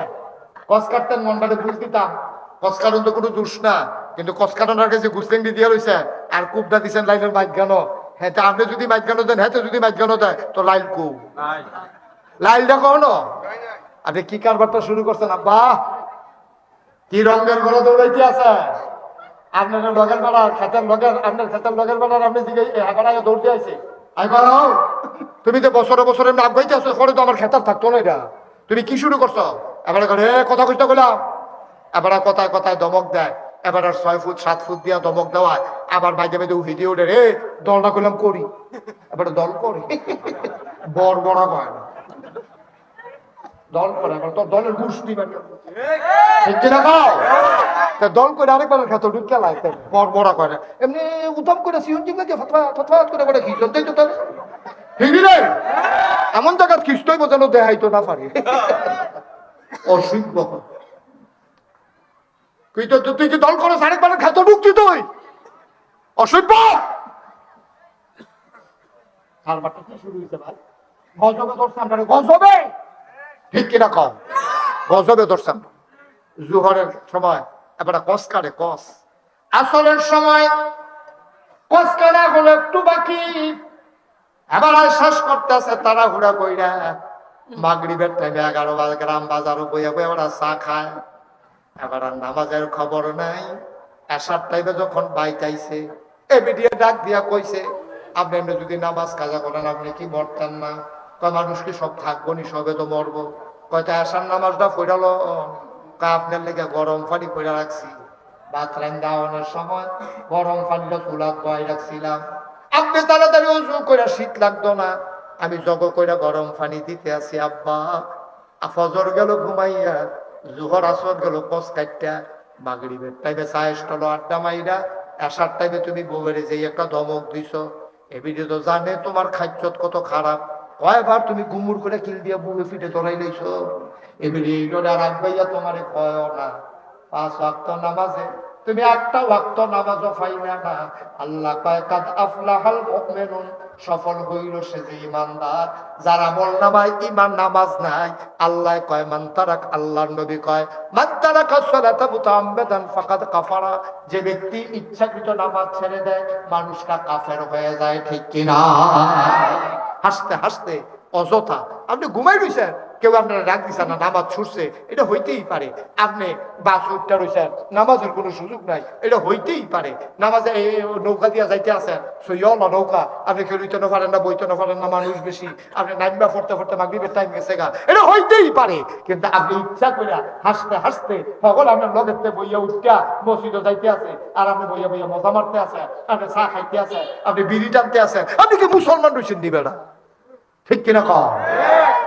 কস কাটতেন মনটাতে বুঝ দিতাম। কস কাটন তো কোনো দোষ না, কিন্তু কস কাটনার কাছে ঘুষলেঙ্গি দিয়ে রয়েছে আর কুপটা দিচ্ছেন লাইনের মাইক গান, হ্যাঁ আপনি যদি মাইক গানো দেন, হ্যাঁ যদি মাইক গানো দেয় তো লাইল কু লাইলটা কখনো আপনি কি কারবারটা শুরু করছেন আব্বা, কি রঙের গলা দৌড়াইতে আছে আপনার লগের বেড়ার খেতের লগের, আপনার খেতের লগের বেড়ার আপনি দিকে এগারায় দৌড়তে আছে। তুমি তো বছরে বছরে নাম গাইতে আসো, পরে তো আমার খেতার থাকতো না, এটা তুমি কি শুরু করছো? এবারে ঘরে কথা কইতে গেলাম, এবার কথায় কথায় দমক দেয়, এবার আর 6 ফুট 7 ফুট দিয়া দমক দেওয়ায় আবার মাঝে মাঝে উঠে দিয়ে ওঠে রে দলটা করলাম করি, এবার দল করি বড় বড় হয় না দল করে, এবার তোর দলের গোষ্ঠী দল করে আরেকবার খেত ঢুকে লাগতে বড় বড় করে এমনি উদম করে সিউন্টিং লাগে ফতফাত করে বলে খিচন তাই তো তার রে এমন জায়গার খ্রিস্টই বোঝানো দেখাইতো না পারি অসুখ তুই কি দল করে আরেকবার খেত ঢুকছি তুই অসভ্য। কারবারটা কি শুরু হয়েছে ভাই, গজবে ধরছে আমরা, গজবে ঠিক কিনা কম, গজবে ধরছে আমরা। জুহরের সময় এবার কস কাটে, কস আসলের সময় কস কাটা হলো একটু বাকি, এবার শ্বাস করতে আছে তারা হুড়া কইরা, মাগরিবের টাইমে 11 গ্রাম বাজারও বইয়া বইয়া ওরা চা খায়, এবার আর নামাজের খবর নাই। এসার টাইমে যখন বাইক আইছে এবিডিয়ে ডাক দিয়া কইছে আপনি যদি নামাজ কাজা করেন আপনি কি মরতেন না? কয় মানুষ কি সব থাকবো নি, সবে তো মরবো। কয়টা এসার নামাজটা পড়ালো, আপনার লেগে গরম পানি পড়া রাখছি, ভাত রান্না দেওয়ানোর সময় গরম পানিটা চুলা বয় রাখছিলাম, আপনি তাড়াতাড়ি উজু করে শীত লাগতো না, আমি জগ করে গরম পানি দিতে আছি আব্বা। ফজর গেল ঘুমাইয়া, জোহর আসর গেল কস কাটটা, মাগরিবের টাইমে চায়ের স্টল আড্ডা মাইরা, আসার টাইমে তুমি বউয়ের যে একটা ধমক দিছ, এবিডি তো জানে তোমার খাদ্যত কত খারাপ, কয়বার তুমি গুমুর করে কিল দিয়া বুড়ে ফিটে ধরাই লইছ, এবিডি এইটা আর আব্বাইয়া তোমারে কয় না 5 ওয়াক্ত নামাজে তুমি একটা ওয়াক্ত নামাজও পাইলা না। আল্লাহ কয় কাদ আফলাহাল মুমিনুন, সফল হইল সে যে ইমানদার যারা আমল নামায় ইমান নামাজ নাই। আল্লাহ কয় মান তারাক, আল্লাহর নবী কয় মান তারাকা সালাতা মুতাআম্মিদান ফাকাদ কাফারা, যে ব্যক্তি ইচ্ছাকৃত নামাজ ছেড়ে দেয় মানুষটা কাফের হয়ে যায়, ঠিক কিনা? হাসতে হাসতে অযথা আপনি ঘুমাই রইছেন, কেউ আপনারা ডাক দিচ্ছেন না, নামাজ ছুটছে, এটা হইতেই পারে। আপনি বাস উঠতে রয়েছেন, নামাজের কোনো সুযোগ নাই, এটা হইতেই পারে। নামাজে নৌকা দিয়া যাইতে আছেন, সইয়ল নৌকা, আপনি কেউ লইতে না পারেন না, বইতে না পারেন না, মানুষ বেশি, আপনি নাইমবা পড়তে পড়তে মাগরিবের টাইম গেছে গা, এটা হইতেই পারে। কিন্তু আপনি ইচ্ছা করে হাসতে হাসতে সকল আপনার লগেতে বইয়া উঠটা মসজিদে যাইতে আছে, আর আপনি বইয়া বইয়া মজা মারতে আছে, আপনি চা খাইতে আছে, আপনি বিড়ি টানতে আছেন, আপনি কি মুসলমান রয়েছেন দিবে না? ঠিক কিনা কম?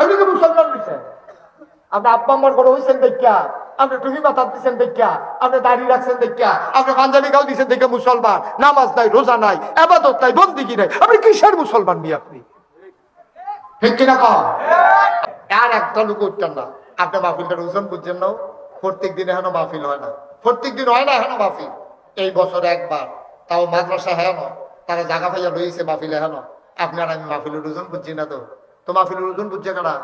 আপনি কি মুসলমান রয়েছেন? আপনি আব্বা আম্মার ঘরে হয়েছেন দেখা, আপনি টুপি মাথা দিচ্ছেন দেখা, আপনি দাঁড়িয়ে রাখছেন দেখা, আপনি পাঞ্জাবি গাও দিচ্ছেন দেখে মুসলমান, নামাজ নাই, রোজা নাই, আবাদত নাই, বন্দিগি নাই, আপনি কিসের মুসলমান নিয়ে আপনি? ঠিক কিনা কম? আর একটা লোক উঠতেন না। আপনি মাহফিলটার ওজন বুঝছেন না? প্রত্যেক দিন এখনো মাহফিল হয় না, প্রত্যেক দিন হয় না এখনো মাহফিল। এই বছরে একবার, তাও মাদ্রাসা হেন, তারা জায়গা পাইয়া লইছে মাহফিল হেন। আপনার আমি মাহফিলের ওজন বুঝছি না। তো মাহফিলের ওজন বুঝছে কারা?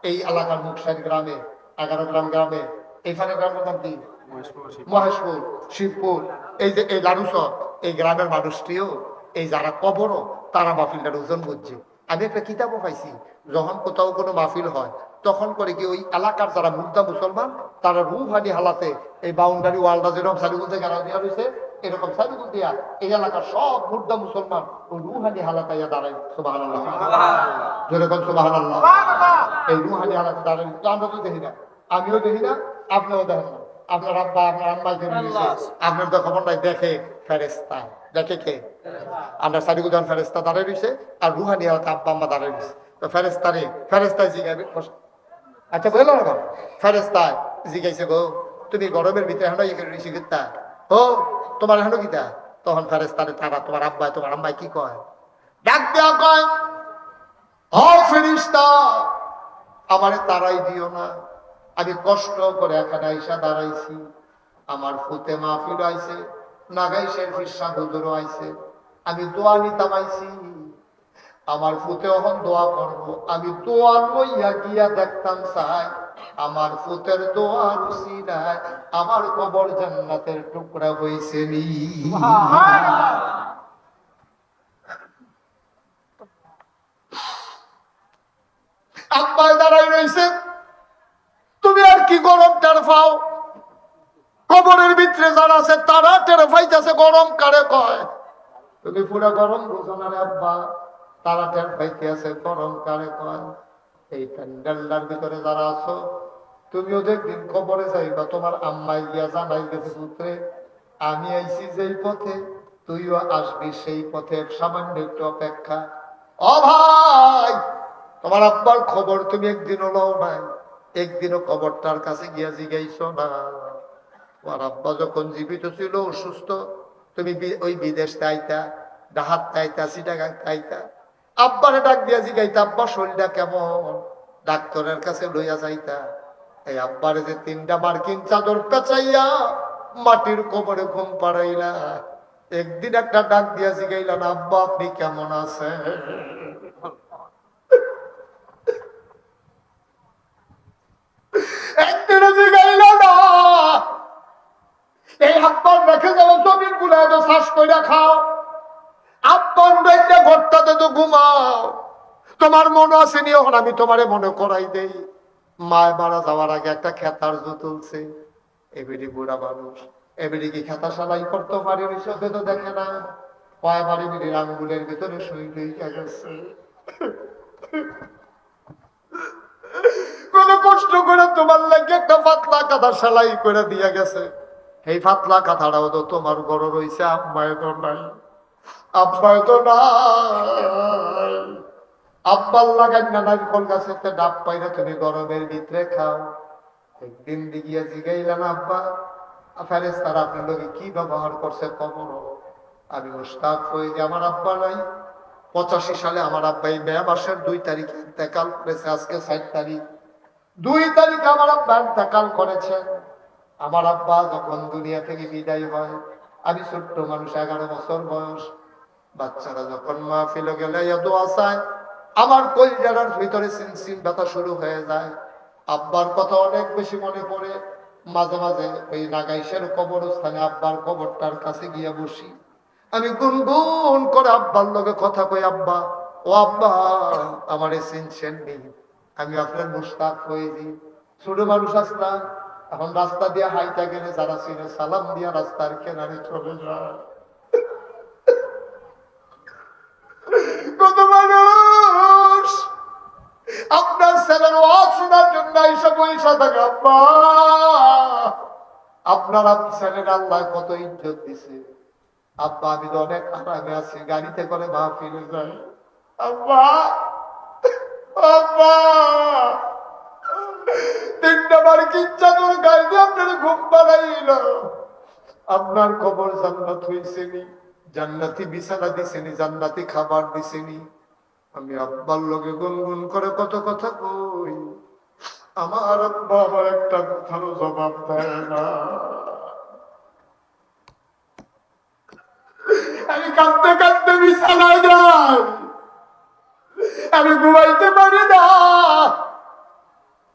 এই এলাকার মুকসাইড গ্রামে, 11 গ্রাম গ্রামে, এইখানে গ্রামের নাম কি? মহেশপুর, শিবপুর, এই যে এই লাড়ুসর, এই গ্রামের মানুষটিও, এই যারা কবরও, তারা মাহফিলটার ওজন বুঝছে। আমি একটা কিতাবও পাইছি, যখন কোথাও কোনো মাহফিল হয় তখন করে কি ওই এলাকার যারা মুর্দা মুসলমান, তারা রুহানি হালাতে এই বাউন্ডারি ওয়ালটা যেরকম সারিগুল থেকে গাড়া দেওয়া রয়েছে, এরকম সারিগুল দিয়া এই এলাকার সব মুর্দা মুসলমান ওই রুহানি হালাতাইয়া দাঁড়ায়। সুবহানাল্লাহ, যেরকম সুবহানাল্লাহ, এই রুহানি হালাতে দাঁড়ায়। আমরা তো দেখি না, আমিও দেখি না, আপনিও দেখেন না। আপনার আব্বা আপনার আম্মা আপনার তো খবর নাই, দেখে ফেরেস্তা। দেখে কে? আমরা সারিগুল যখন ফেরেস্তা দাঁড়ায় রয়েছে, আর রুহানি হালাতে আব্বা আম্মা দাঁড়ায় রয়েছে। তো ফেরেস্তারে ফেরেস্তায় জিগাবে, আচ্ছা বললো না, ফেরেস্তায় জিগাইছে, গো তুমি গরমের ভিতরে এখনো এখানে ঋষি গীতা, ও তোমার এখনো গীতা? তখন ফেরেস্তারে তারা তোমার আব্বাই তোমার আম্মাই কি কয়? ডাক দেওয়া কয়, ও ফেরেশতা, আমারে তারাই দিও না, আমি কষ্ট করে এখানে আইসা দাঁড়াইছি, আমার ফুতে মাহফিল আইছে, নাগাইশের ফিরসা হুজুর আইছে, আমি দোয়া নিতাম আইছি, আমার ফুতে এখন দোয়া করবো, আমি দোয়া লইয়া গিয়া দেখতাম চাই আমার ফুতের দোয়ার উসিলায় আমার কবর জান্নাতের টুকরা হইছে নি। আব্বাই দাঁড়াই রইছে, তুমি আর কি গরম টের পাও? কবরের ভিতরে যারা আছে তারা টের পাইতেছে গরম কারে কয়। তুমি পুরা গরম বুঝো না রে আব্বা, তারা টের পাইতে আছে গরম কারে কয়। এই প্যান্ডেলটার ভিতরে যারা আছো, তুমিও দেখদিন খবরে যাইবা, তোমার আম্মাই গিয়া জানাই গেছে, পুত্রে আমি আইছি যেই পথে তুইও আসবি সেই পথে, সামান্য একটু অপেক্ষা। ও ভাই, তোমার আব্বার খবর তুমি একদিনও লও নাই, একদিনও খবরটার কাছে গিয়া জিগাইছো না। তোমার আব্বা যখন জীবিত ছিল অসুস্থ, তুমি ওই বিদেশ তাইতা, ডাহাত তাইতা, চিটাগাং তাইতা, আব্বারে ডাক দিয়া জিগাইতা আব্বা শরীরটা কেমন, ডাক্তারের কাছে লইয়া যাইতা। এই আব্বারে যে 3টা মার্কিন চাদর পেঁচাইয়া মাটির কবরে ঘুম পাড়াইলা, একদিন একটা ডাক দিয়া জিগাইলা না, আব্বা আপনি কেমন আছেন? একদিনও জিগাইলা না। এই আব্বার রেখে যাওয়া জমিন গুলা এত শ্বাস করে খাও, আব্বার উড়াইতে ঘরটাতে তো ঘুমাও। তোমার মনে আসেনি এখন আমি তোমারে মনে করাই দেই, মায় মারা যাওয়ার আগে একটা খেতার জু তুলছে, এবিডি বুড়া মানুষ, এবিডি কি খেতা সালাই করতে পারে? চোখে তো দেখে না, পায়ে বাড়ি বিড়ির আঙ্গুলের ভিতরে শুই গেছে। কোন কষ্ট করে তোমার লাগে একটা পাতলা কাঁথা সেলাই করে দিয়ে গেছে, এই পাতলা কাঁথাটাও তো তোমার ঘর রয়েছে, আম্মায় তো নাই, আব্বায় তো নাই। আব্বার লাগাই না নারকল গাছেতে ডাব পাইরা তুমি গরমের ভিতরে খাও। একদিন দিগিয়া জিগাইলাম আব্বা ফেরেশতারা আপনার লোকে কি ব্যবহার করছে কবর? আমি মুশতাক হয়ে যে আমার আব্বা নাই। 85 সালে আমার আব্বা এই মে মাসের 2 তারিখে ইন্তেকাল করেছে, আজকে 7 তারিখ, 2 তারিখে আমার আব্বা ইন্তেকাল করেছেন। আমার আব্বা যখন দুনিয়া থেকে বিদায় হয়, আমি ছোট্ট মানুষ, 11 বছর বয়স। বাচ্চারা যখন মাহফিলে গেলে দোয়া চায়, আমার কলিজার ভিতরে সিনসিন ব্যথা শুরু হয়ে যায়। আব্বার কথা অনেক বেশি মনে পড়ে। মাঝে মাঝে ওই নাগাইশের কবরস্থানে আব্বার কবরটার কাছে গিয়ে বসি, আমি গুনগুন করে আব্বার লগে কথা কই, আব্বা ও আব্বা আমার সিনসেন নেই, আমি আপনার মুশতাক হয়ে দিই। ছোট মানুষ আসলাম, এখন রাস্তা দিয়ে হাইটা গেলে যারা চিনে সালাম দিয়া রাস্তার কেনারে চলে যায়। কত মানুষ আপনার ছেলের ওয়াজ শোনার জন্য এসে পয়সা থাকে। আব্বা আপনার ছেলের আল্লাহ কত ইজ্জত দিছে। আব্বা আমি তো অনেক আরামে আছি, গাড়িতে করে মাহফিলে যাই। আব্বা আব্বা তিনটা বার চাদর গায়ে দিয়ে আপনার ঘুম বানাইল। আপনার কবর জান্নাত হইছেনি, জান্নাতি বিছানা দিছেনি, জান্নাতি খাবার দিছেনি। আমি আব্বার লগে গুনগুন করে কত কথা কই, আমার আব্বা আমার একটা কথারও জবাব দেয় না। আমি কাঁদতে কাঁদতে বিছানায় যাই, আমি ঘুমাইতে পারি না।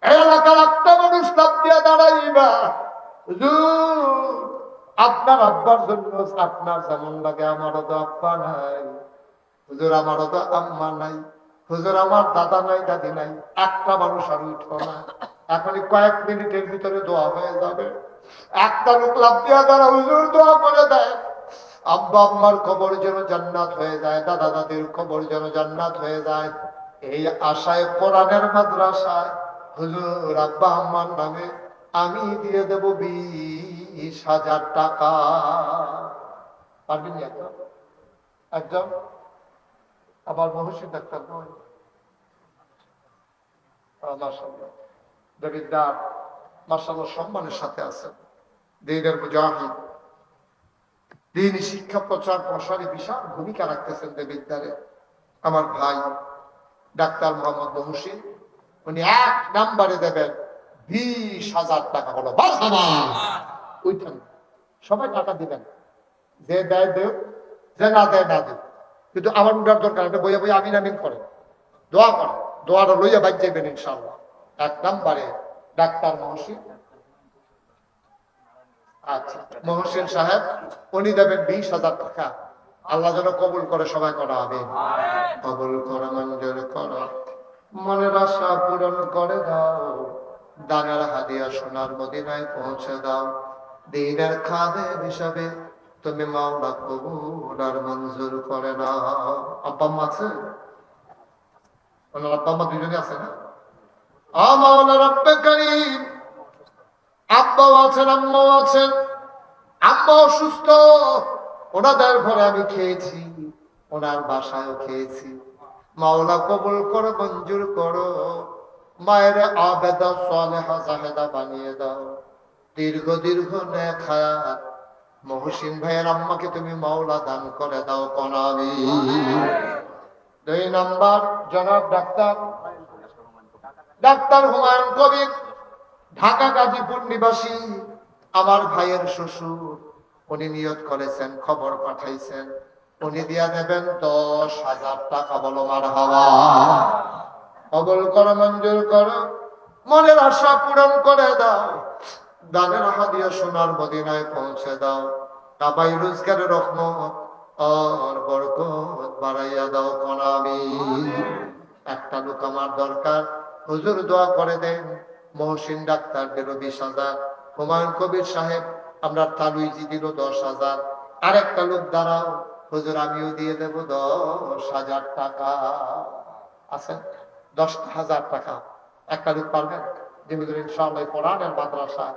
এলাকার একটা মানুষ লাভ দিয়া দাঁড়াইবা, হুজুর আপনার আব্বার জন্য আপনার যেমন লাগে আমারও তো আব্বা নাই, হুজুর আমারও তো আম্মা নাই, হুজুর আমার দাদা নাই দাদি নাই। একটা মানুষ আর উঠো না, এখনই কয়েক মিনিটের ভিতরে দোয়া হয়ে যাবে। একটা লোক লাভ দিয়া দাঁড়া, হুজুর দোয়া করে দেয় আব্বা আম্মার কবর যেন জান্নাত হয়ে যায়, দাদা দাদির কবর যেন জান্নাত হয়ে যায়। এই আশায় কোরআনের মাদ্রাসায় হুজুর আব্বা আম্মার নামে আমি দিয়ে দেব 20,000 টাকা। পারবেন একদম একদম। আবার মহসিন ডাক্তার নয়, মাশাআল্লাহ দেবিদ্দার মাশাআল্লাহ সম্মানের সাথে আছেন, দ্বীনের মুজাহিদ, দ্বীনি শিক্ষা প্রচার প্রসারে বিশাল ভূমিকা রাখতেছেন দেবিদ্দারে। আমার ভাই ডাক্তার মোহাম্মদ মহসিন, উনি 1 নম্বরে দেবেন 20,000 টাকা। হলো ওইখানে সবাই টাকা দিবেন, যে দেয় দেব, যে না দেয় না দেব। কিন্তু আমার উঠার দরকার, এটা বইয়া বইয়া আমিন আমিন করে দোয়া করে, দোয়াটা লইয়া বাইর যাইবেন ইনশাআল্লাহ। 1 নম্বরে ডাক্তার মহসিন। আচ্ছা মহসিন সাহেব উনি দেবেন 20,000 টাকা। আল্লাহ যেন কবুল করে, সবাই করা হবে। কবুল করো, মঞ্জুর করো, মনের আশা পূরণ করে দাও, দানের হাদিয়া সোনার মদিনায় পৌঁছে দাও। দ্বীনের খাদেম হিসাবে তুমি মাওলা কবুল আর মঞ্জুর করে নাও। আব্বা আম্মা আছে? আব্বা আম্মা দুজনে আছে না? মাওলা রব্বে কারীম, আব্বাও আছেন আম্মাও আছেন। আম্মা অসুস্থ, ওনাদের ঘরে আমি খেয়েছি, ওনার বাসায়ও খেয়েছি। মাওলা কবুল করো, মঞ্জুর করো, মায়ের আবেদা সালেহা জাহেদা বানিয়ে দাও, দীর্ঘ দীর্ঘ নেক হায়াত মহসিন ভাইয়ের আম্মাকে তুমি মাওলা দান করে দাও কোন আমিন। 2 নাম্বার জনাব ডাক্তার হুমায়ুন কবির, ঢাকা গাজীপুর নিবাসী, আমার ভাইয়ের শ্বশুর। উনি নিয়ত করেছেন, খবর পাঠাইছেন, উনি দিয়া দেবেন 10,000 টাকা। বলো মারহাবা। কবুল করো, মঞ্জুর করো, মনের আশা পূরণ করে দাও, দানের হাদিয়া সোনার মদিনায় পৌঁছে দাও। কাবাই রোজগারের রহমত আর বরকত বাড়াইয়া দাও কোন আমিন। একটা লোক আমার দরকার, হুজুর দোয়া করে দেন। মহসিন ডাক্তার দিল 20,000, হুমায়ুন কবির সাহেব আমরা তালুইজি দিল 10,000। আরেকটা লোক দাঁড়াও, হুজুর আমিও দিয়ে দেব 10,000 টাকা। আছেন 10,000 টাকা। একটা লোক পারবেন? যে হুজুর ইনশাআল্লাহ কোরআনের মাদ্রাসা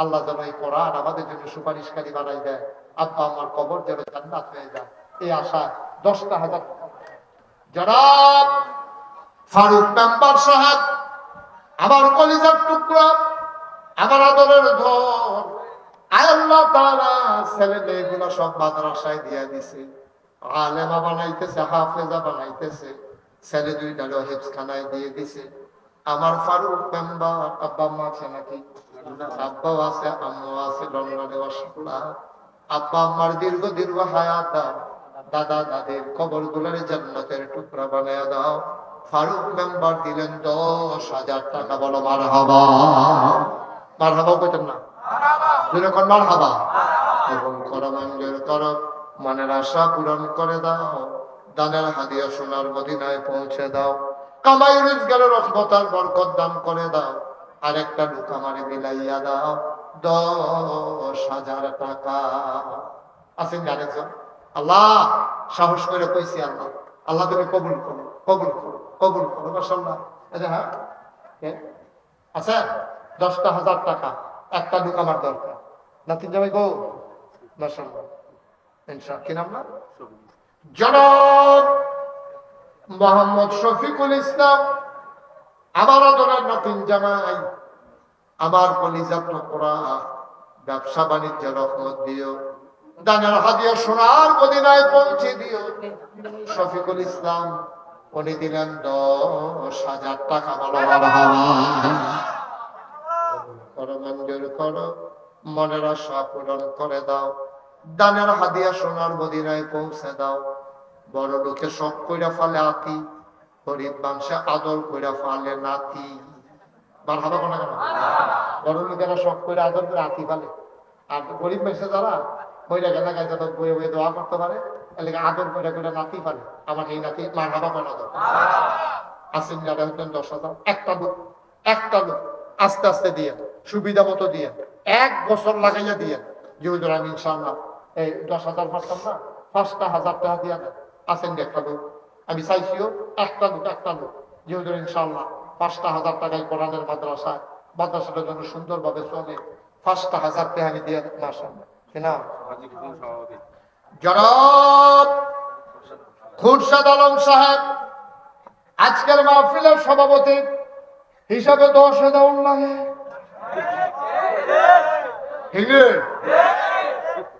আল্লাহ যেন এই কোরআন আমাদের জন্য সুপারিশকারী বানাই দেয়, আব্বা আমার কবর যেন জান্নাত হয়ে যায়, এই আশা 10,000 টাকা। জনাব ফারুক মেম্বার সাহেব, আমার কলিজার টুকরা, আমার আদরের ধন, আল্লাহ তাআলা ছেলে মেয়েগুলো সব মাদ্রাসায় দিয়ে দিছে, আলেমা বানাইতেছে, হাফেজা বানাইতেছে, ছেলে 2টারও হেফজখানায় দিয়ে দিছে। আমার ফারুক মেম্বার আব্বা আম্মা আছে নাকি? আব্বাও আছে, আম্মাও আছে, লন্ডনে বসা। আব্বা আম্মার দীর্ঘ দীর্ঘ হায়াত দাও, দাদা দাদির কবর গুলার জান্নাতের টুকরা বানায় দাও। ফারুক মেম্বার দিলেন 10,000 টাকা। বলো মারহাবা। মারহাবা কইতেন না? যেরকম মারহাবা। কবুল করো, মঞ্জুর করো, মনের আশা পূরণ করে দাও, দানের হাদিয়া সোনার মদিনায় পৌঁছে দাও। কামাই রোজগারের রহমতার বরকত দান করে দাও। আরেকটা লোক আমারে মিলাইয়া দাও 10,000 টাকা। আছেন জানেন? আল্লাহ সাহস করে কইছি, আল্লাহ আল্লাহ তুমি কবুল করো, কবুল করো, কবুল করো। মাশাআল্লাহ। হ্যাঁ আচ্ছা 10,000 টাকা। একটা লোক আমার দরকার। নাতিন জামাই গো, মাশাআল্লাহ। ইনশাআল্লাহ কি নাম না? জনাব মোহাম্মদ শফিকুল ইসলাম, আমার আদরের নাতিন জামাই, আমার কলিজার টুকরা ব্যবসা বাণিজ্য রহমত দিও, দানের হাদিয়া সোনার মদিনায় পৌঁছে দিও। শফিকুল ইসলাম উনি দিলেন 10,000 টাকা, বলো মারহাবা। করো, মঞ্জুর করো, মনের আশা পূরণ করে দাও, দানের হাদিয়া সোনার মদিনায় পৌঁছে দাও। বড় লোকে শখ কইরা ফেলে আতি, গরিব মানুষে আদর কইরা ফেলে নাতি। মারহাবা কোনা কেন? বড় লোকেরা শখ করে আদর করে আতি ফেলে, আর গরিব মানুষে যারা বইরা গেলে গাইতে বইয়ে বইয়ে দোয়া করতে পারে, এলাকা আদর করে করে নাতি ফেলে। আমাকে এই নাতি মারহাবা কোনা দাও। আসেন যারা হচ্ছেন 10,000, একটা লোক আস্তে আস্তে দিয়ে, সুবিধা মতো দিয়ে, 1 বছর লাগাইয়া দিয়ে, যেহেতু আমি ইনশাল্লাহ এই 10,000 পারতাম না, 5,000 টাকা দিয়ে দেন। আসেন একটা লোক, আমি চাইছিও একটা লোক যেহেতু ইনশাল্লাহ 5,000 টাকায় কোরআনের মাদ্রাসাটার জন্য সুন্দরভাবে চলে, 5,000 টাকা আমি দিয়ে মাশাআল্লাহ কিনা। জনাব খুরশেদ আলম সাহেব আজকের মাহফিলের সভাপতি হিসাবে 10,000 লাগে।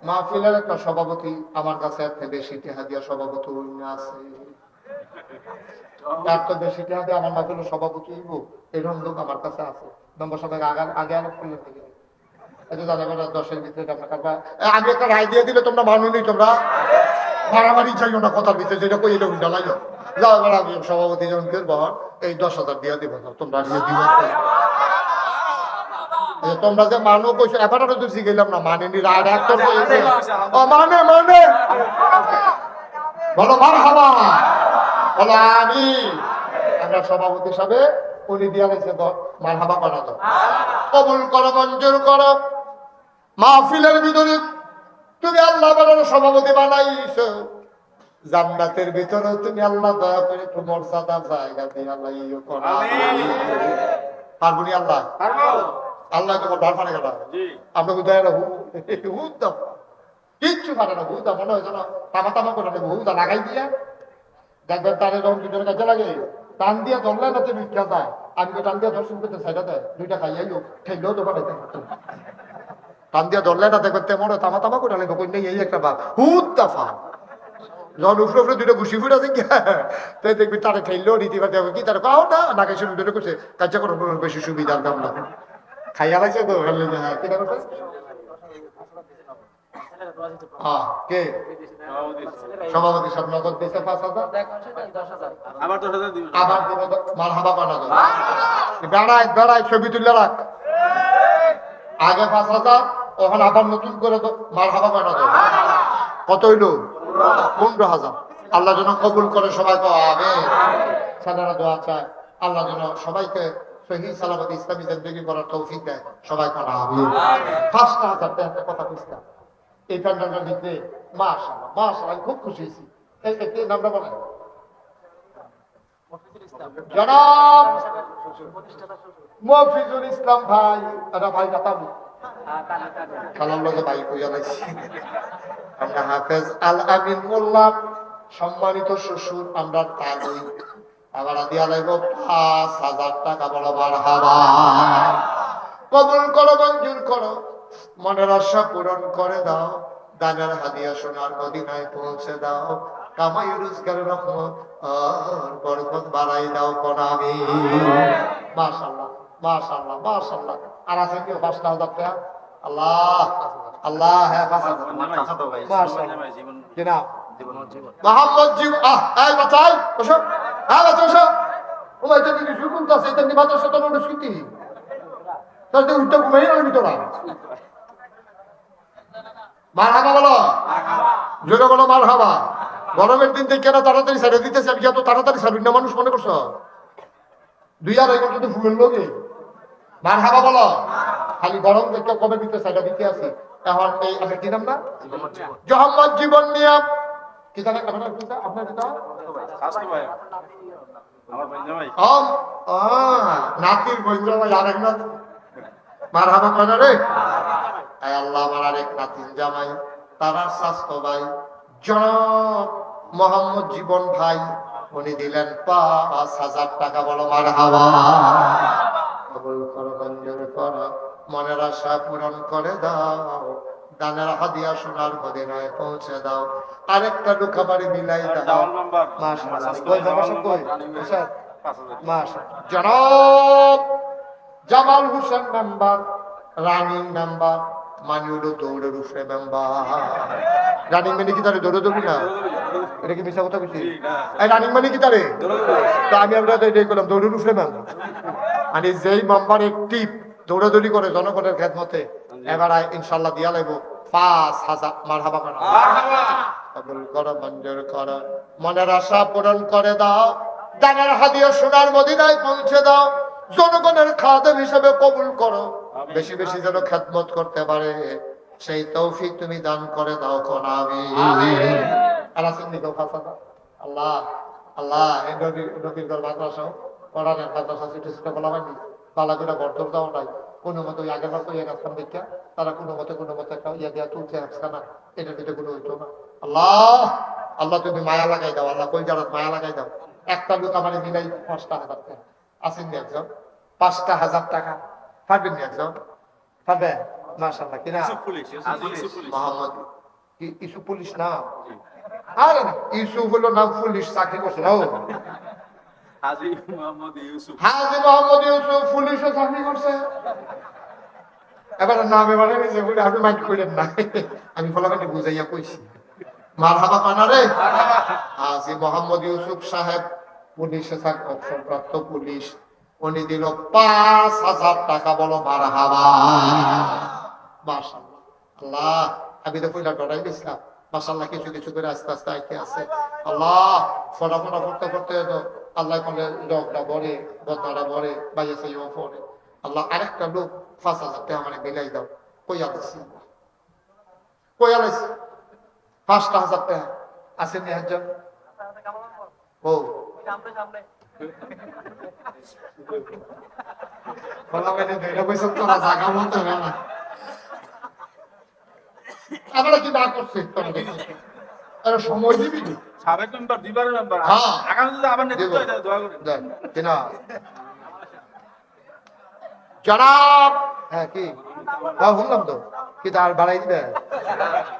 মাহফিলের একটা সভাপতি আমার কাছে একটা বেশি টাকা দিয়া সভাপতি আছে, তার তো বেশি টাকা দিয়ে আমার মাহফিলের সভাপতি হইব এরকম লোক আমার কাছে আছে। নম্বর সবাই আগে আলোক করলে থেকে জানা 10-এর ভিতরে আমি একটা রায় দিয়ে দিলে তোমরা মানুনি, তোমরা মারামারি চাইও না কথার ভিতরে, যেটা কই এটা উল্টা লাইও। যাও এবার আমি সভাপতি যখন করবো এই 10,000 দিয়ে দিব, তোমরা তোমরা যে মানো কইছো এবারও তো শিখাইলাম না, মানেনি রায় একটা মানে বলো মারহাবা, বলো আমি। আমরা সভাপতি হিসাবে উনি দিয়া গেছে মারহাবা করা দাও, কবুল করো, মঞ্জুর করো। মাহফিলের ভিতরে তুমি আল্লাহ বলার সভাপতি বানাইছো, জান্নাতের ভিতরে তুমি আল্লাহ দয়া করে একটু মর্যাদার জায়গা দিয়ে আল্লাহ পারবনি। আল্লাহ আল্লাহ তোমার বার পারে গেল আপনাকে দয়া হুদ দাও, কিচ্ছু পারে না, হুদা মনে হয়েছে না তামা করে নেবো, হুদা লাগাই দিয়া দেখবেন তার রং দুজনের কাছে লাগে, টান দিয়া ধরলে না তুমি বিখ্যা যায়। আমি তো টান দিয়া দর্শন করতে সাইডা দেয়, 2টা খাইয়াইও ঠেললেও তো পাঠাইতে পারতাম। টান দিয়া ধরলে না দেখবেন তেমন তামা করে নেবো, কই নেই এই একটা ভাব হুদ দাফা। যখন উপরে উপরে 2টা ঘুষি ফুট আছে তাই দেখবি তারা ঠেললেও রীতিবাদ কি তারা পাও না নাকি শুরু ধরে করছে কার্য করার বেশি সুবিধার দাম না খাইয়া লাগছে তো কিনা করছে কে সভাপতি সব নগদ দিয়েছে 5,000, আবার মারহাবা বানাবো, বেড়ায় ছবি তুলে রাখ। আগে 5,000, ওখানে আবার নতুন করে মারহাবা বানাবো। কত হইল? 15,000। আল্লাহ যেন কবুল করে সবাই পাবে। সাধারণ দোয়া চায় আল্লাহ যেন সবাইকে সহি সালামত ইসলামী জিন্দেগি করার তৌফিক দেয়, সবাই পানা হবে। 5,000 টাকা একটা কথা বুঝতাম এই প্যান্ডালটার ভিতরে। মাশাআল্লাহ খুব খুশি হয়েছি। এই নামটা বলেন জনাব মফিজুল ইসলাম ভাই। এটা ভাই কাতাবু খালার লগে ভাই কইয়া লাগছি। আমরা হাফেজ আল আমিন মোল্লা সম্মানিত শ্বশুর, আমরা তাগই আবার দিয়া লাগব 5,000 টাকা, বড় মারহাবা। কবুল করো, মঞ্জুর করো, মনের আশা পূরণ করে দাও, দানের হাদিয়া সোনার মদিনায় পৌঁছে দাও, কামাই রোজগারের রহমত আর বরকত বাড়াই দাও কোনামি। মাশাআল্লাহ মাশাআল্লাহ মাশাআল্লাহ। আর আছে কি 5,000 টাকা? আল্লাহ আল্লাহ, হ্যাঁ 5,000 মাশাআল্লাহ। কিনা মোহাম্মদ জীব এই বাঁচাই বসো, হ্যাঁ বাঁচা বসো। ও ভাই তুমি কি শুকুন তো সেটা নি বাতাস তো নোট শুতি তাহলে তো উঠতে ঘুমাই না ভিতরা। মারহাবা বলো, জোরে বলো মারহাবা। গরমের দিন থেকে কেন তাড়াতাড়ি ছেড়ে দিতেছে, আমি এত তাড়াতাড়ি ছাড়বি না মানুষ মনে করছো? 2-2.5 ঘন্টা তো ফুলের লোকে। মারহাবা বলো। খালি গরম দেখে কবে দিতে ছেড়ে দিতে আছে। এখন এই আপনার কি নাম না? মোহাম্মদ জীবন নিয়া কি জানে আপনার পিতা আপনার পিতা নাতির বন্ধু ভাই আরেক না মারহাবা কয়না রে। আল্লাহ আমার আরেক নাতির জামাই, তার স্বাস্থ্য ভাই জনাব মোহাম্মদ জীবন ভাই, উনি দিলেন 5,000 টাকা, বলো মারহাবা। কবুল করো, মঞ্জুর করো, মনের আশা পূরণ করে দাও, দানের হাদিয়া সোনার মদিনায় পৌঁছে দাও। আরেকটা লুকাবাড়ি মিলাই দাও। মাশাআল্লাহ, কই বাবা সব কই? মাশাআল্লাহ, জনাব Jamal Hossain member, running member, মানিউল দৌড়ের উপরে মেম্বার। রানিং মানে কি তারে দৌড়ে দৌড়ি না? এটা কি মিশা কথা বলছি? এই রানিং মানে কি তারে? তো আমি আমরা তো এটাই করলাম, দৌড়ের উপরে মেম্বার। মানে যেই মেম্বার একটিভ দৌড়াদৌড়ি করে জনগণের খেদমতে, এবার ইনশাল্লাহ দিয়া লাগবো 5,000। মারহাবা করা, কবুল করো, মঞ্জুর করো, মনের আশা পূরণ করে দাও, দানের হাদিয়া সোনার মদিনায় পৌঁছে দাও, জনগণের খাদেম হিসেবে কবুল করো, বেশি বেশি যেন খেদমত করতে পারে সেই তৌফিক তুমি দান করে দাও। কোন আমিন। আর আসেন দিকে ফাসাদা আল্লাহ আল্লাহ, এই নবীর ঘর মাদ্রাসা কোরআনের মাদ্রাসা ছোট ছোট বলা হয়নি, বালা করে বর্তর দাও নাই, কোনো মতো আগের বার তো ইয়ে গাছখান দেখা তারা কোনো মতে একটা ইয়া দিয়া তুলছে একখানা, এটার ভিতরে কোনো হইতো না। আল্লাহ আল্লাহ তুমি মায়া লাগাই দাও, আল্লাহ কই জানাত মায়া লাগাই দাও। একটা লোক আমার মিলাই 5,000 টাকা আসেন নি একজন, 5,000 টাকা পারবেন নি একজন? পারবেন? মাশাআল্লাহ। কিনা মোহাম্মদ ইসু পুলিশ না? আরে না, ইউসুফ হলো নাম, পুলিশ চাকরি করছে না। হাজী মোহাম্মদ ইউসুফ পুলিশও চাকরি করছে। এবার নাম এবারে নিজে বলে আপনি মাইন্ড করেন না, আমি ফলাফাটি বুঝাইয়া কইছি। মারহাবা কানা রে। হাজী মোহাম্মদ ইউসুফ সাহেব পুলিশে অবসরপ্রাপ্ত পুলিশ, উনি দিল 5,000 টাকা। বলো মারহাবা। মাশাআল্লাহ। আল্লাহ আমি তো কইলা ডরাই দিছিলাম, মাশাআল্লাহ কিছু কিছু করে আস্তে আস্তে আইতে আছে। আল্লাহ ফটাফটা করতে করতে আল্লাহ বলে লোকটা বড়ে, বদনাটা বড়ে, বাইরে সেই পড়ে। আল্লাহ আরেকটা লোক 5,000 টাকা মানে মিলাই দাও। কইয়া দিছি, কইয়া লাইছি 5,000 টাকা আছে নি একজন? ও বলা মানে দুইটা পয়সা তো না, জায়গা মতো না। আমরা কি না করছি আরে সময় দিবি নি? সাবেক মেম্বার, দুইবারের মেম্বার, হ্যাঁ আগামীতে আবার নেতৃত্ব হয়, দোয়া করেন। কিনা জনাব। হ্যাঁ কি শুনলাম তো, কি তার বাড়াই দিবে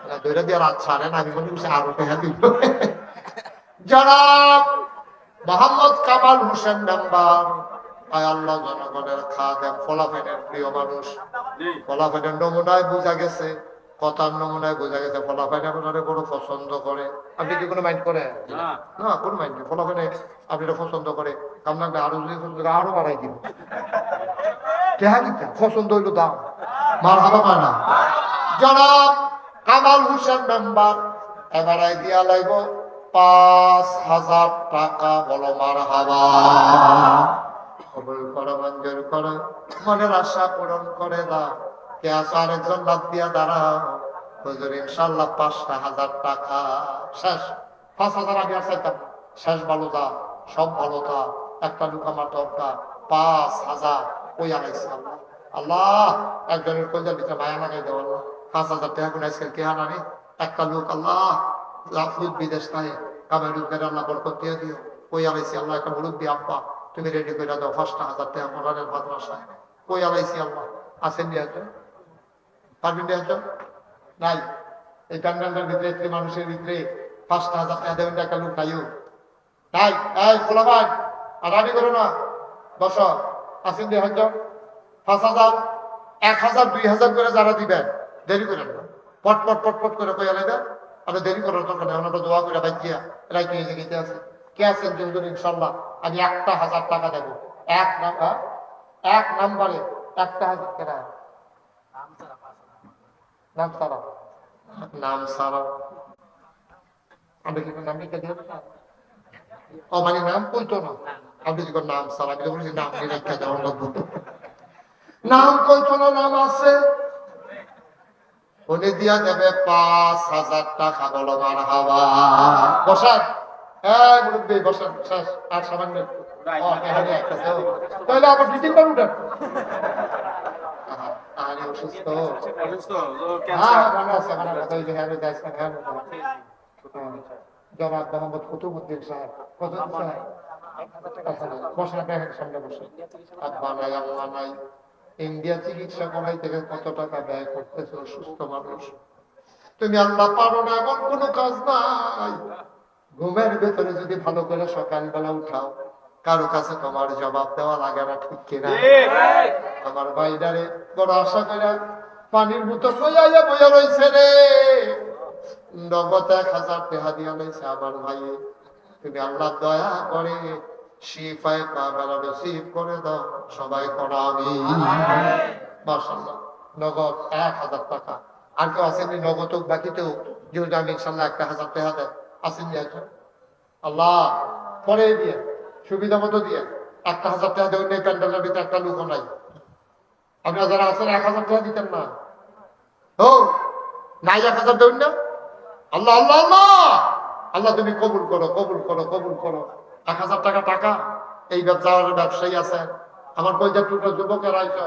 না? দুইটা দিয়ে রাত ছাড়ে না, আমি মনে করছি আরো টাকা দিব। জনাব মোহাম্মদ কামাল হোসেন মেম্বার, আয় আল্লাহ জনগণের খাদেম, ফলাফেনের প্রিয় মানুষ, ফলাফেনের নমুনায় বোঝা গেছে, কথার নমুনায় বোঝা গেছে ফলাফেন আপনারে বড় পছন্দ করে। আপনি কি কোনো মাইন্ড করেন? না, কোন মাইন্ড নেই। ফলাফেনে আপনি পছন্দ করে, আপনাকে আরো যদি পছন্দ করে আরো বাড়াই দিব। পছন্দ হইল দাম। মারহাবা পানা। জনাব কামাল হোসেন মেম্বার এবারে দিয়া লাইব 5,000 টাকা। বলো মারহাবা। কবুল করো, মঞ্জুর করো, মনের আশা পূরণ করে দাও। কে আছে আরেকজন লাভ দিয়া দাঁড়াও। হুজুর ইনশাআল্লাহ 5,000 টাকা শেষ। 5,000 আমি আর চাইতাম না। শেষ ভালো দা, সব ভালো দা, একটা লোক আমার দরকার। 5,000 ওই আনাইছে আল্লাহ। আল্লাহ একজনের কলজার ভিতরে মায়া লাগাই দেও আল্লাহ। 5,000 টাকা কোন আজকাল কে হানানি একটা লোক আল্লাহ লাফুদ বিদেশ নাই কামেরুদ্দের আল্লাহ বরকত দিয়ে দিও। কই আলাইছি আল্লাহ একটা মুরব্বী আব্বা তুমি রেডি করে দাও 5,000 টাকা মোরানের মাদ্রাসায়। কই আলাইছি আল্লাহ। আসেন নি একজন? পারবেন নি একজন? নাই। এই প্যান্ডালটার ভিতরে স্ত্রী মানুষের ভিতরে 5,000 টাকা দেবেন একটা লোক নাইও নাই। এই খোলা ভাই আড়াড়ি করো না, বস। আসেন নি একজন? 5,000 1,000 2,000 করে যারা দিবেন দেরি করেন না, পট পট পট পট করে কই আলাইবেন। আপনি দেরি করার দরকার নেই, আমরা দোয়া করে বাইকিয়া রাইতে এসে গেতে আছে। কে আছেন যেহেতু ইনশাল্লাহ আমি 1,000 টাকা দেবো। এক নাম্বারে 1,000 টাকা। নাম সারা, নাম সারা। আমি কি নাম লিখে দিয়ে ও মানে নাম কইতো না। আপনি যদি নাম সারা, আমি তো বলছি নাম লিখে দেওয়া লাগবো। নাম কইতো না, নাম আছে। উনি দিয়া দেবে 5,000 টাকা। বলো মারহাবা। বসান। হ্যাঁ মুরব্বী বসান। শেষ আর সামান্য তাহলে আবার মিটিং করে উঠেন। আরে অসুস্থ অসুস্থ, হ্যাঁ ভালো আছে, ভালো আছে। ওই যে হ্যাঁ জনাব মোহাম্মদ কুতুবুদ্দিন সাহেব কত সাহেব বসেন আপনার সামনে বসে আব্বা নাই আল্লাহ নাই ইন্ডিয়া চিকিৎসা করাই থেকে কত টাকা ব্যয় করতেছে সুস্থ মানুষ তুমি আল্লাহ পারো না এমন কোনো কাজ নাই ঘুমের ভেতরে যদি ভালো করে সকালবেলা উঠাও কারো কাছে তোমার জবাব দেওয়া লাগে না ঠিক কিনা আমার ভাইটারে বড় আশা করে পানির বোতল বইয়া বইয়া রয়েছে রে নগদ 1000 টাকা দিয়া লইছে আমার ভাই তুমি আল্লাহ দয়া করে শিফায়ে কামেলা নসিব করে দাও সবাই করো আমিন মাশাআল্লাহ নগদ 1000 টাকা আর কেউ আসেনি নগদ হোক বাকি তো যেহেতু আমি ইনশাল্লাহ 1000 টাকা দেয় আসেনি একজন আল্লাহ পরে দিয়ে সুবিধা মতো দিয়ে 1000 টাকা দেবেন এই প্যান্ডেলের ভিতরে একটা লোক নাই আপনারা যারা আছেন 1000 টাকা দিতেন না ও নাই 1000 দেবেন না আল্লাহ আল্লাহ আল্লাহ আল্লাহ তুমি কবুল করো কবুল করো কবুল করো 1000 টাকা টাকা এই ব্যবসায়ী আছে আমার কয়টা টুকরো যুবকের আইসা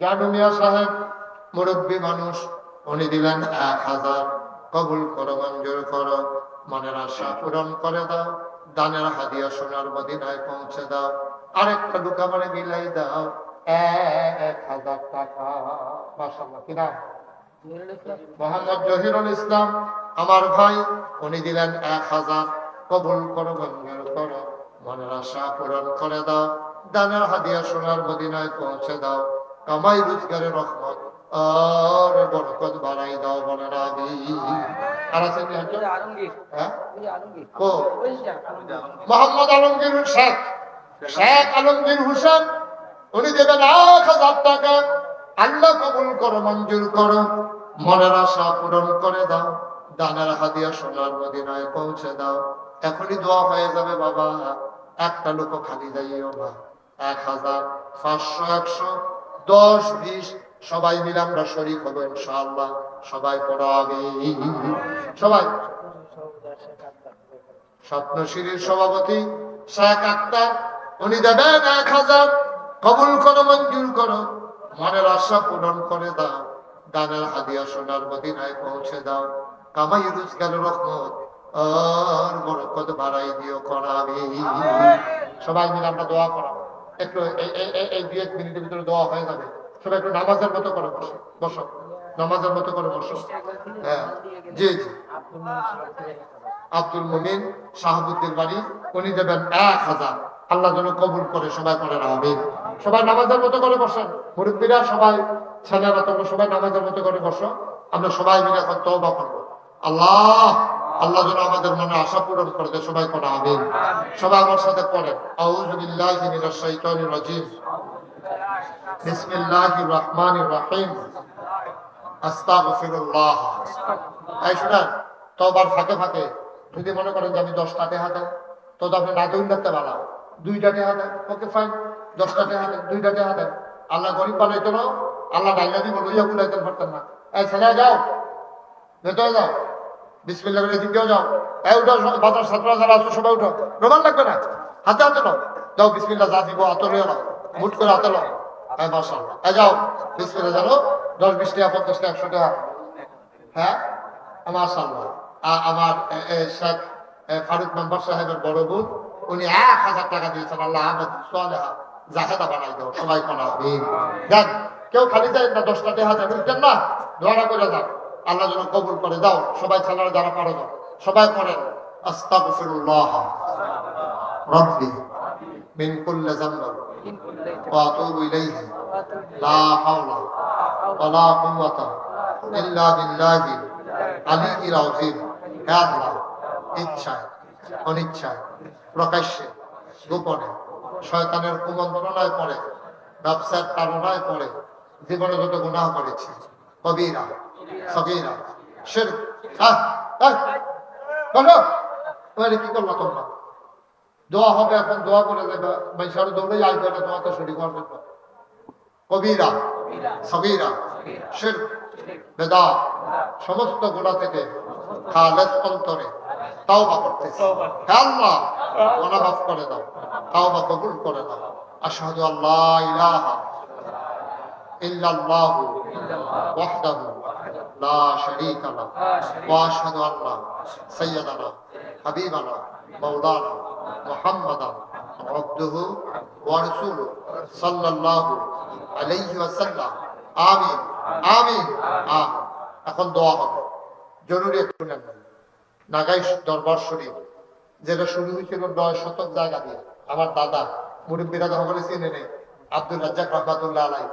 জানু মিয়া সাহেব মুরব্বী মানুষ উনি দিলেন 1000 কবুল করো মঞ্জুর করো মনের আশা পূরণ করে দাও দানের হাদিয়া সোনার মদিনায় পৌঁছে দাও আরেকটা লোক আমারে মিলাই দাও 1000 টাকা মাশাআল্লাহ কিনা মোহাম্মদ জহিরুল ইসলাম আমার ভাই উনি দিলেন 1000 কবুল করো মঞ্জুর করো মনের আশা পূরণ করে দাও দানের হাদিয়া সোনার মদিনায় পৌঁছে দাও কামাই রোজগারের রহমত আর বরকত বাড়াই দাও বলেন আমিন আর আছেন হ্যাঁ ও মোহাম্মদ আলমগীর শেখ শেখ আলমগীর হোসেন উনি দেবেন 1000 টাকা আল্লাহ কবুল করো মঞ্জুর করো মনের আশা পূরণ করে দাও দানের হাদিয়া সোনার মদিনায় পৌঁছে দাও এখনই দোয়া হয়ে যাবে বাবা একটা লোক খালি যাইও না 1000 500 100 10 20 সবাই মিলে আমরা শরীক হবো ইনশাআল্লাহ সবাই পড়ো আমিন সবাই স্বপ্নশিরির সভাপতি শেখ আক্তার উনি দেবেন 1000 কবুল করো মঞ্জুর করো মনের আশা পূরণ করে দাও দানের হাদিয়া সোনার মদিনায় পৌঁছে দাও কামাই রোজগারের রহমত আর বরকত বাড়াই দিও করাবে সবাই মিলে আমরা দোয়া করা একটু এই 2-1 মিনিটের ভিতরে দোয়া হয়ে যাবে সবাই একটু নামাজের মতো করে বসো বসো নামাজের মতো করে বসো হ্যাঁ জি জি আব্দুল মুমিন শাহাবুদ্দিন বাড়ি উনি দেবেন 1000 আল্লাহ যেন কবুল করে সবাই করেন আমিন সবাই নামাজের মতো করে বসেন মুরব্বীরা সবাই ছেলেরা তোমরা সবাই নামাজের মতো করে বসো আমরা সবাই মিলে এখন তওবা করবো আল্লাহ আল্লাহ যেন আমাদের মনে আশা পূরণ করে দেয় সবাই করে আমিন সবাই আমার সাথে পড়েন আউযু বিল্লাহি মিনাশ শাইতানির রাজিম বিসমিল্লাহির রহমানির রহিম আস্তাগফিরুল্লাহ এই শুনেন তওবার ফাঁকে ফাঁকে যদি মনে করেন যে আমি 10টা টাকা দেন তো আপনি না দৌড় দেখতে পারলাম 2টা টাকা দেন ওকে ফাইন 10টা টাকা দেন 2টা টাকা দেন আল্লাহ গরিব বানাইতো না আল্লাহ ডাইলা দিব লইয়া বুলাইতে পারতেন না এই ছেলে যাও ভেতরে যাও বিসমিল্লাহ বলে দিকেও যাও এই উঠো বাজার ছাত্ররা যারা আছো সবাই উঠো রোমান লাগবে না হাতে হাতে নাও যাও বিসমিল্লাহ যা দিব হাতে লইয়া নাও মুঠ করে হাতে নাও হ্যাঁ মাশাআল্লাহ এই যাও বিসমিল্লাহ জানো 10-20 টাকা 50 টাকা 100 টাকা হ্যাঁ মাশাআল্লাহ আমার শেখ ফারুক মেম্বার সাহেবের বড় বোন উনি 1000 টাকা দিয়েছেন আল্লাহ আহমদ সালেহা জাহেদা বানাই দাও সবাই কোনা আমিন দেন কেউ খালি যায় না 10টা টাকা দেন বুঝছেন না দোয়া করে যান আল্লাহ যেন কবুল করে দাও সবাই ছেলেরা যারা পারো দাও সবাই করেন আস্তাগফিরুল্লাহ রাব্বি মিন কুল্লি যামব ওয়া আতুবু ইলাইহি লা হাওলা ওয়ালা কুওয়াতা ইল্লা বিল্লাহি আলিয়্যিল আযীম হে আল্লাহ ইচ্ছায় অনিচ্ছায় প্রকাশ্যে গোপনে শয়তানের কুমন্ত্রণায় পড়ে ব্যবসার তাড়নায় পড়ে জীবনে যত গুনাহ করেছি কবিরা সগীরা শিরক বলো কি করলো তোমরা দোয়া হবে এখন দোয়া করে দেবে মাইশার দৌড়েই আসবে না তোমাকে শরীর করবে কবিরা সগীরা শিরক বেদাত সমস্ত গুনাহ থেকে খালেস অন্তরে তাওবা করতেছি হে আল্লাহ গুনাহ মাফ করে দাও তাওবা কবুল করে দাও আশহাদু আল্লা ইলাহা ইল্লাল্লাহু ওয়াহদাহু লা শারীকা লাহু ওয়া আশহাদু আন্না সাইয়্যিদানা হাবিবানা মাওলানা মুহাম্মাদান আবদুহু ওয়া রাসূলুহু সাল্লাল্লাহু আলাইহি ওয়াসাল্লাম। আমিন আমিন আমিন। এখন দোয়া হবে, জরুরি একটু নেন। নাগাইশ দরবার শরীফ যেটা শুরু হয়েছিল 9 শতক জায়গা দিয়ে, আমার দাদা মুরব্বীরা সকলে চিনে নেই, আব্দুল রাজ্জাক রহমাতুল্লাহ আলাই।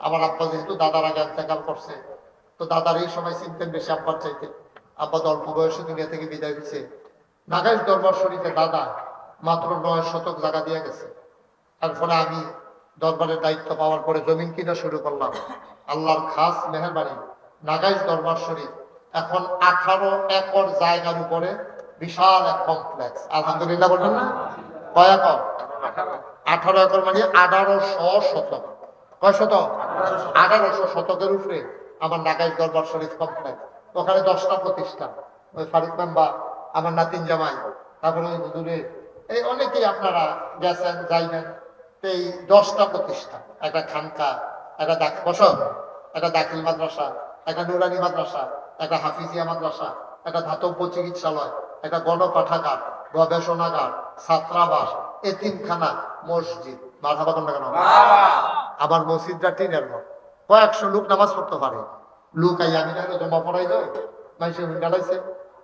আমার আব্বা যেহেতু দাদার আগে ইন্তেকাল করছে, তো দাদার এই সময় চিনতেন বেশি আব্বার চাইতে। আব্বা তো অল্প বয়সে দুনিয়া থেকে বিদায় হয়েছে। নাগাইশ দরবার শরীফে দাদা মাত্র 9 শতক জায়গা দিয়ে গেছে। তারপরে আমি দরবারের দায়িত্ব পাওয়ার পরে জমিন কিনা শুরু করলাম। আল্লাহর খাস মেহেরবানি, নাগাইশ দরবার শরীফ এখন 18 একর জায়গার উপরে বিশাল এক কমপ্লেক্স। আলহামদুলিল্লাহ বলবেন না? কয় একর? 18 একর মানে 1800 শতক। কয় শতক? 1800 শতকের উপরে আমার নাগাইশ দরবার শরীফ কমপ্লেক্স। ওখানে 10টা প্রতিষ্ঠান, ওই ফারুক মেম্বার, আমার নাতিন জামাই, তারপরে ওই হুজুরে, এই অনেকেই আপনারা গেছেন যাইবেন। এই 10টা প্রতিষ্ঠান, একটা খানকা, একটা একটা দাখিল মাদ্রাসা, একটা নুরানি মাদ্রাসা, একটা হাফিজিয়া মাদ্রাসা, একটা ধাতব্য চিকিৎসালয়, একটা গণপাঠাগার, গবেষণাগার, ছাত্রাবাস, এতিমখানা, মসজিদ। মাথা পাবেন না কেন? আমার মসজিদটা টিনের ঘর, কয়েকশো লোক নামাজ পড়তে পারে। লোক আই আমি না জমা পড়াই দেয়, মানুষে গাড়াইছে,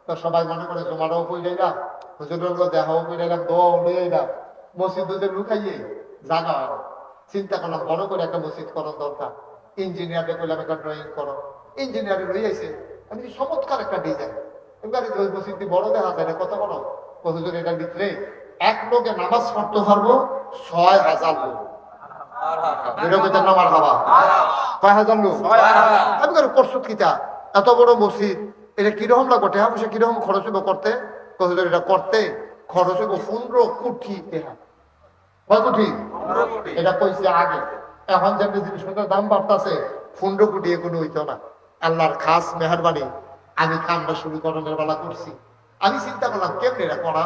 তো সবাই মনে করে জমাটাও কই যাইলাম, হুজুরের দেখাও কই যাইলাম, দোয়াও লইয়ে যাইলাম। মসজিদ দুধের লুকাইয়ে জাগা হয় না। চিন্তা করলাম বড় করে একটা মসজিদ করার দরকার। ইঞ্জিনিয়ারকে কইলাম একটা ড্রয়িং করো, ইঞ্জিনিয়ারে লইয়াছে আমি চমৎকার একটা ডিজাইন। এবারে ওই মসজিদটি বড় দেখা যায় না, কত বড়? হুজুর এটার ভিতরে এক লোকে নামাজ পড়তে পারবো 6000 লোক। আমার হাওয়া কয় হাজার লোক? আমি কারো প্রস্তুত কিতা এত বড় মসজিদ, এটা কিরকম লাগবো? টেহা পয়সা কিরকম খরচ হইব করতে? হুজুর এটা করতে খরচ হইব 15 কোটি টাকা। কয় কোটি? এটা কইছে আগে। এখন যে জিনিসপত্রের দাম বাড়তেছে, 15 কোটি এগুলো হইতো না। আল্লাহর খাস মেহরবানি, আমি কামটা শুরু করানোর বেলা করছি। আমি চিন্তা করলাম কেমনি এটা করা।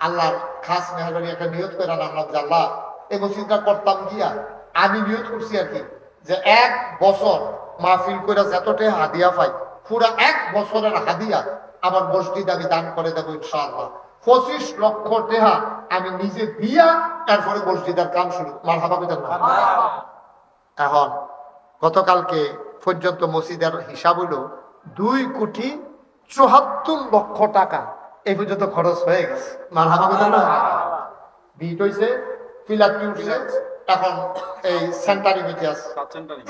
আল্লাহর খাস মেহরবানি একটা নিয়ত করে আনলাম যে আল্লাহ এই মসজিদটা করতাম গিয়া আমি নিয়ত করছি আর কি, যে 1 বছর মাহফিল করে যতটা হাদিয়া পাই, পুরা 1 বছরের হাদিয়া আমার মসজিদ আমি দান করে দেবো ইনশাআল্লাহ। 25 লক্ষ টাকা আমি নিজে দিয়া তারপরে মসজিদের কাম শুরু। মারহাবা কইতেন না? এখন গতকালকে পর্যন্ত মসজিদের হিসাব হলো 2,74,00,000 টাকা এই পর্যন্ত খরচ হয়ে গেছে। মারহাবা কইতেন না? বিট হইছে, ফিলাপি উঠছে, এখন এই সেন্টারি হইতে আছে,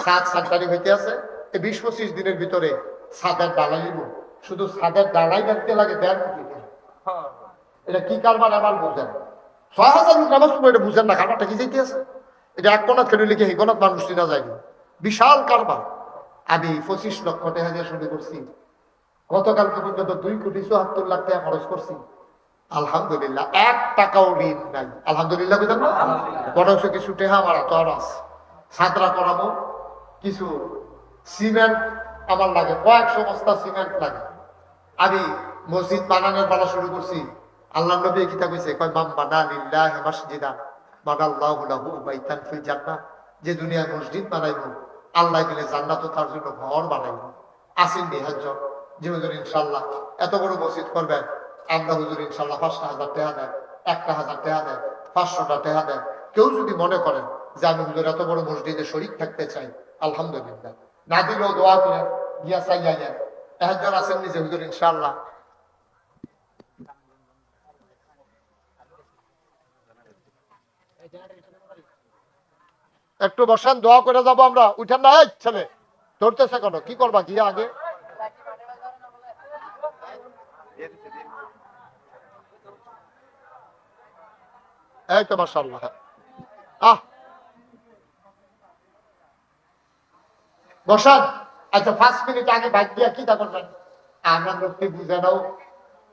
ছাদ সেন্টারি হইতে আছে। এই 20-25 দিনের ভিতরে ছাদের ডালাই নিব। শুধু ছাদের ডালাই দেখতে লাগে 1.5 কোটি টাকা। এটা কি কারবার আমার বুঝেন? 6000 লোক নামাজ পড়বে, এটা বুঝেন না? কারবারটা কি যাইতে আছে? এটা এক কোনাত খেলে লিখে এই কোনাত মানুষ চিনা যায়নি। বিশাল কারবার। আমি 25 লক্ষ টাকা দিয়ে শুরু করছি। গতকালকে পর্যন্ত 2,74,00,000 টাকা খরচ করছি। আলহামদুলিল্লাহ 1 টাকাও ঋণ নাই। আলহামদুলিল্লাহ বুঝলেন না? বরং কিছু টাকা আমার হাতে আছে, ছাত্রা করাবো। কিছু সিমেন্ট আমার লাগে, কয়েকশো বস্তা সিমেন্ট লাগে। আমি মসজিদ বানানোর বেলা শুরু করছি। আল্লাহ নবী কিতাব কইছে, কয় মাম বানা লিল্লাহি মাসজিদান বানাল্লাহু লাহু বাইতান ফিল জান্নাহ। যে দুনিয়ায় মসজিদ বানাইবো, আল্লাহ দিলে জান্নাতও তার জন্য ঘর বানাইবো। আসেন নিহাজ্জ যে হুজুর ইনশাআল্লাহ এত বড় মসজিদ করবেন, আমরা হুজুর ইনশাআল্লাহ 5,000 টাকা দেন, 1,000 টাকা দেন, 500টা টাকা দেন। কেউ যদি মনে করেন যে আমি হুজুর এত বড় মসজিদে শরীক থাকতে চাই, আলহামদুলিল্লাহ। না দিলেও দোয়া করে গিয়া চাইয়া যান। একজন আছেন নিজে হুজুর ইনশাআল্লাহ একটু বসান, দোয়া করে যাবো আমরা। উঠেন না এই ছেলে, ধরতেছে কেন? কি করবা গিয়া আগে? এই তো মাশাআল্লাহ। বসান। আচ্ছা 5 মিনিট আগে বাইক দিয়া কি তা করবেন? আমরা লোককে বুঝে নাও,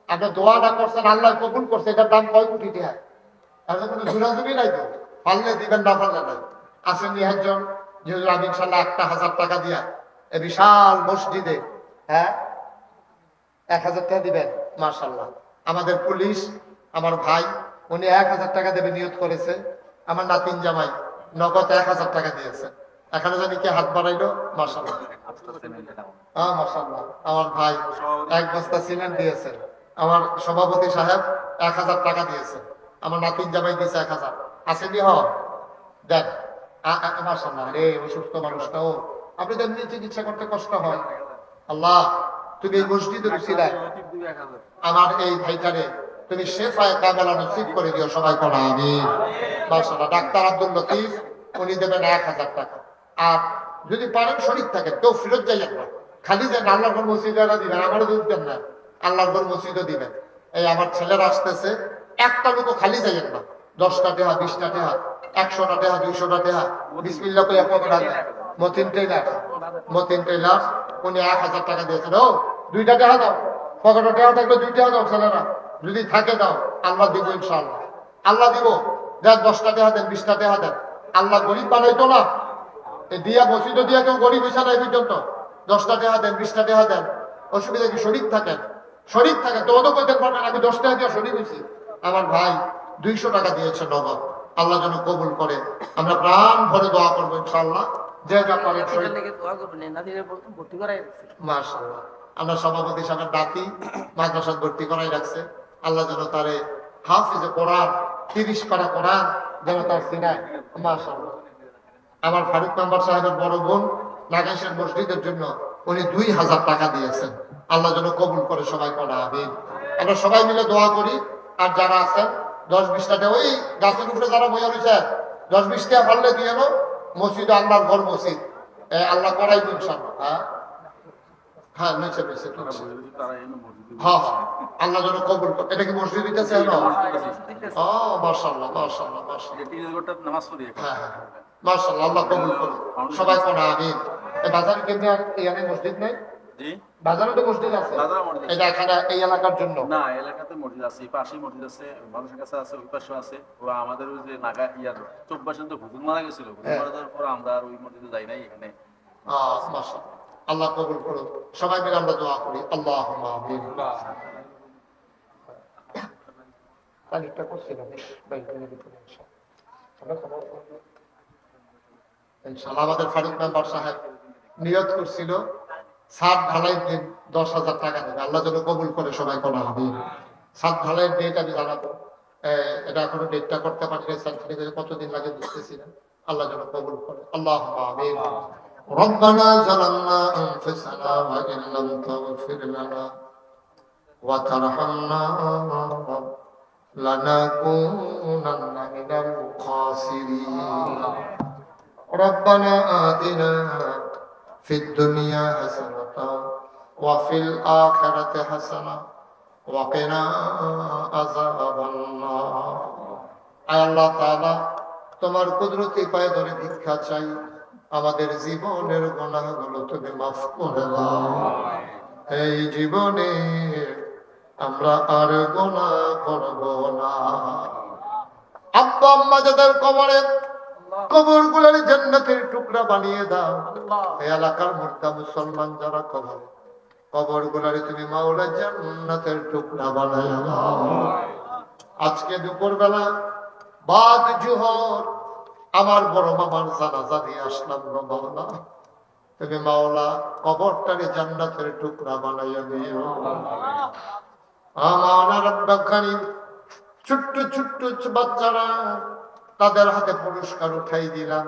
আপনি দোয়াটা করছেন, আল্লাহ কবুল করছে, এটার দাম কয় কোটি টাকা? তাহলে কোনো জোরাজুরি নাই তো, পারলে দিবেন, না পারলে নাই। আসেন নিহাজ্জন যে আমি ইনশাল্লাহ 1,000 টাকা দিয়া এই বিশাল মসজিদে, হ্যাঁ 1,000 টাকা দিবেন। মাশাআল্লাহ। আমাদের পুলিশ আমার ভাই, উনি 1,000 টাকা দেবে নিয়ত করেছে। আমার নাতিন জামাই নগদ 1,000 টাকা দিয়েছে। এখানে জানি কি হাত বাড়াইলো? মাশাআল্লাহ। মাশাআল্লাহ, আমার ভাই 1 বস্তা সিমেন্ট দিয়েছেন, আমার সভাপতি সাহেব 1000 টাকা দিয়েছেন, আমার নাতিন জামাই দিয়েছে 1000। আসেনি হ দেখ, মাশাআল্লাহ। রে অসুস্থ মানুষটাও, আপনি তো এমনি চিকিৎসা করতে কষ্ট হয়। আল্লাহ, তুমি এই মসজিদের উসিলায় আমার এই ভাইটারে তুমি শেফায়ে কামেলা নসিব করে দিও, সবাই পড়া আমিন। মাশাআল্লাহ। ডাক্তার আব্দুল লতিফ উনি দেবেন 1000 টাকা। আর যদি পারেন শরীর থাকে কেউ ফেরত যাইয়েন না, খালি যে আল্লাহর ঘর মসজিদে দিবেন, আমারও দিবেন না, আল্লাহর ঘর মসজিদও দিবেন। এই আমার ছেলেরা আসতেছে, একটা লোকও খালি যাইয়েন না। 10টা টাকা, 20টা টাকা, 100টা টাকা, 200টা টাকা, বিসমিল্লাহ কইয়া পকেট আছে। মতিন টেইলার উনি 1000 টাকা দিয়েছেন। ও 2টা টাকা দাও, পকেটে টাকা থাকলে 2 টাকা দাও ছেলেরা, যদি থাকে দাও, আল্লাহ দিব ইনশাআল্লাহ, আল্লাহ দিব। দেন 10টা টাকা দেন, 20টা টাকা দেন, আল্লাহ গরিব বানাইতো না। দিয়া মসজিদ দিয়া কেউ গরিব হয়েছে না এই পর্যন্ত। 10টা টাকা দেন, 20টা টাকা দেন, অসুবিধা কি? শরীর থাকেন, শরীর থাকেন তো ওদের কইতেন পারবেন আমি 10 টাকা দিয়ে শরীর হয়েছি। আমার ভাই 200 টাকা দিয়েছে নগদ, আল্লাহ যেন কবুল করে। আমরা প্রাণ ভরে দোয়া করবো ইনশাআল্লাহ। যে যা পারেন মাশাআল্লাহ। আমরা সভাপতি সাহেবের নাতি মাদ্রাসায় ভর্তি করাই রাখছে, আল্লাহ যেন তারে হাফিজে কোরআন 30 পারা কোরআন যেন তার সিনায়। মাশাআল্লাহ। আমার ফারুক মেম্বার সাহেবের বড় বোন নাগাইশের মসজিদের জন্য উনি 2000 টাকা দিয়েছেন, আল্লাহ যেন কবুল করে, সবাই পড়া আমিন। আমরা সবাই মিলে দোয়া করি। আর যারা আছেন 10-20টা টাকা, ওই গাছের উপরে যারা বইয়া রয়েছে 10-20 টাকা পারলে দিয়ে নো, মসজিদ আল্লাহর ঘর মসজিদ, আল্লাহ করাইব ইনশাআল্লাহ। হ্যাঁ নিচে নিচে হ্যাঁ হ্যাঁ, আল্লাহ যেন কবুল করে। এটা কি মসজিদ দিতেছে? ও মাশাআল্লাহ মাশাআল্লাহ মাশাআল্লাহ। হ্যাঁ হ্যাঁ মাশাআল্লাহ, আল্লাহ কবুল করুন, সবাই পড়া আমিন। এই বাজারে কেমনে আর এখানে মসজিদ নাই? বাজারে তো মসজিদ আছে, এটা এখানে এই এলাকার জন্য না, এলাকাতে মসজিদ আছে, পাশেই মসজিদ আছে, মানুষের কাছে আছে, ওই পাশে আছে। ওরা আমাদের ওই যে নাগা ইয়ার 24 তো হুজুর মারা গেছিল, হুজুর মারা যাওয়ার পর আমরা আর ওই মসজিদে যাই নাই। এখানে মাশাআল্লাহ, আল্লাহ কবুল করুন। সবাই মিলে আমরা দোয়া করি, আল্লাহুম্মা আমিন। তালিকা করছিলাম ইনশাআল্লাহ। আমাদের ফারুক মেম্বার সাহেব নিয়ত করছিল ছাদ ঢালাইয়ের দিন 10,000 টাকা দেবে, আল্লাহ যেন কবুল করে, সবাই কোনো আমিন। ছাদ ঢালাইয়ের ডেট আমি জানাবো, এটা এখনো ডেটটা করতে পারি না, কতদিন লাগে বুঝতেছি না, আল্লাহ যেন কবুল করে, আল্লাহুম্মা আমিন। ربنا ظلمنا أنفسنا وإن لم تغفر لنا وترحمنا لنكونن من الخاسرين ربنا آتنا في الدنيا حسنة وفي الآخرة حسنة وقنا عذاب النار আল্লাহ তাআলা তোমার কুদরতি পায়ে ধরে ভিক্ষা চাই, আমাদের জীবনের গুনাহগুলো তুমি মাফ করে দাও। এই জীবনে আমরা আর গুনাহ করব না। আব্বা আম্মা যাদের কবর গুলোর জান্নাতের টুকরা বানিয়ে দাও। এই এলাকার মুর্দা মুসলমান যারা কবর গুলোর তুমি মাওলা জান্নাতের টুকরা বানায় দাও। আজকে দুপুর বেলা বাদ জোহর আমার বড় মামার জানাজা দিয়ে আসলাম গো মাওলা, তুমি মাওলা কবরটারে জান্নাতের টুকরা বানাইয়া দিও। আমার রব্বুল কারীম ছোট্ট ছোট্ট বাচ্চারা তাদের হাতে পুরস্কার উঠাই দিলাম,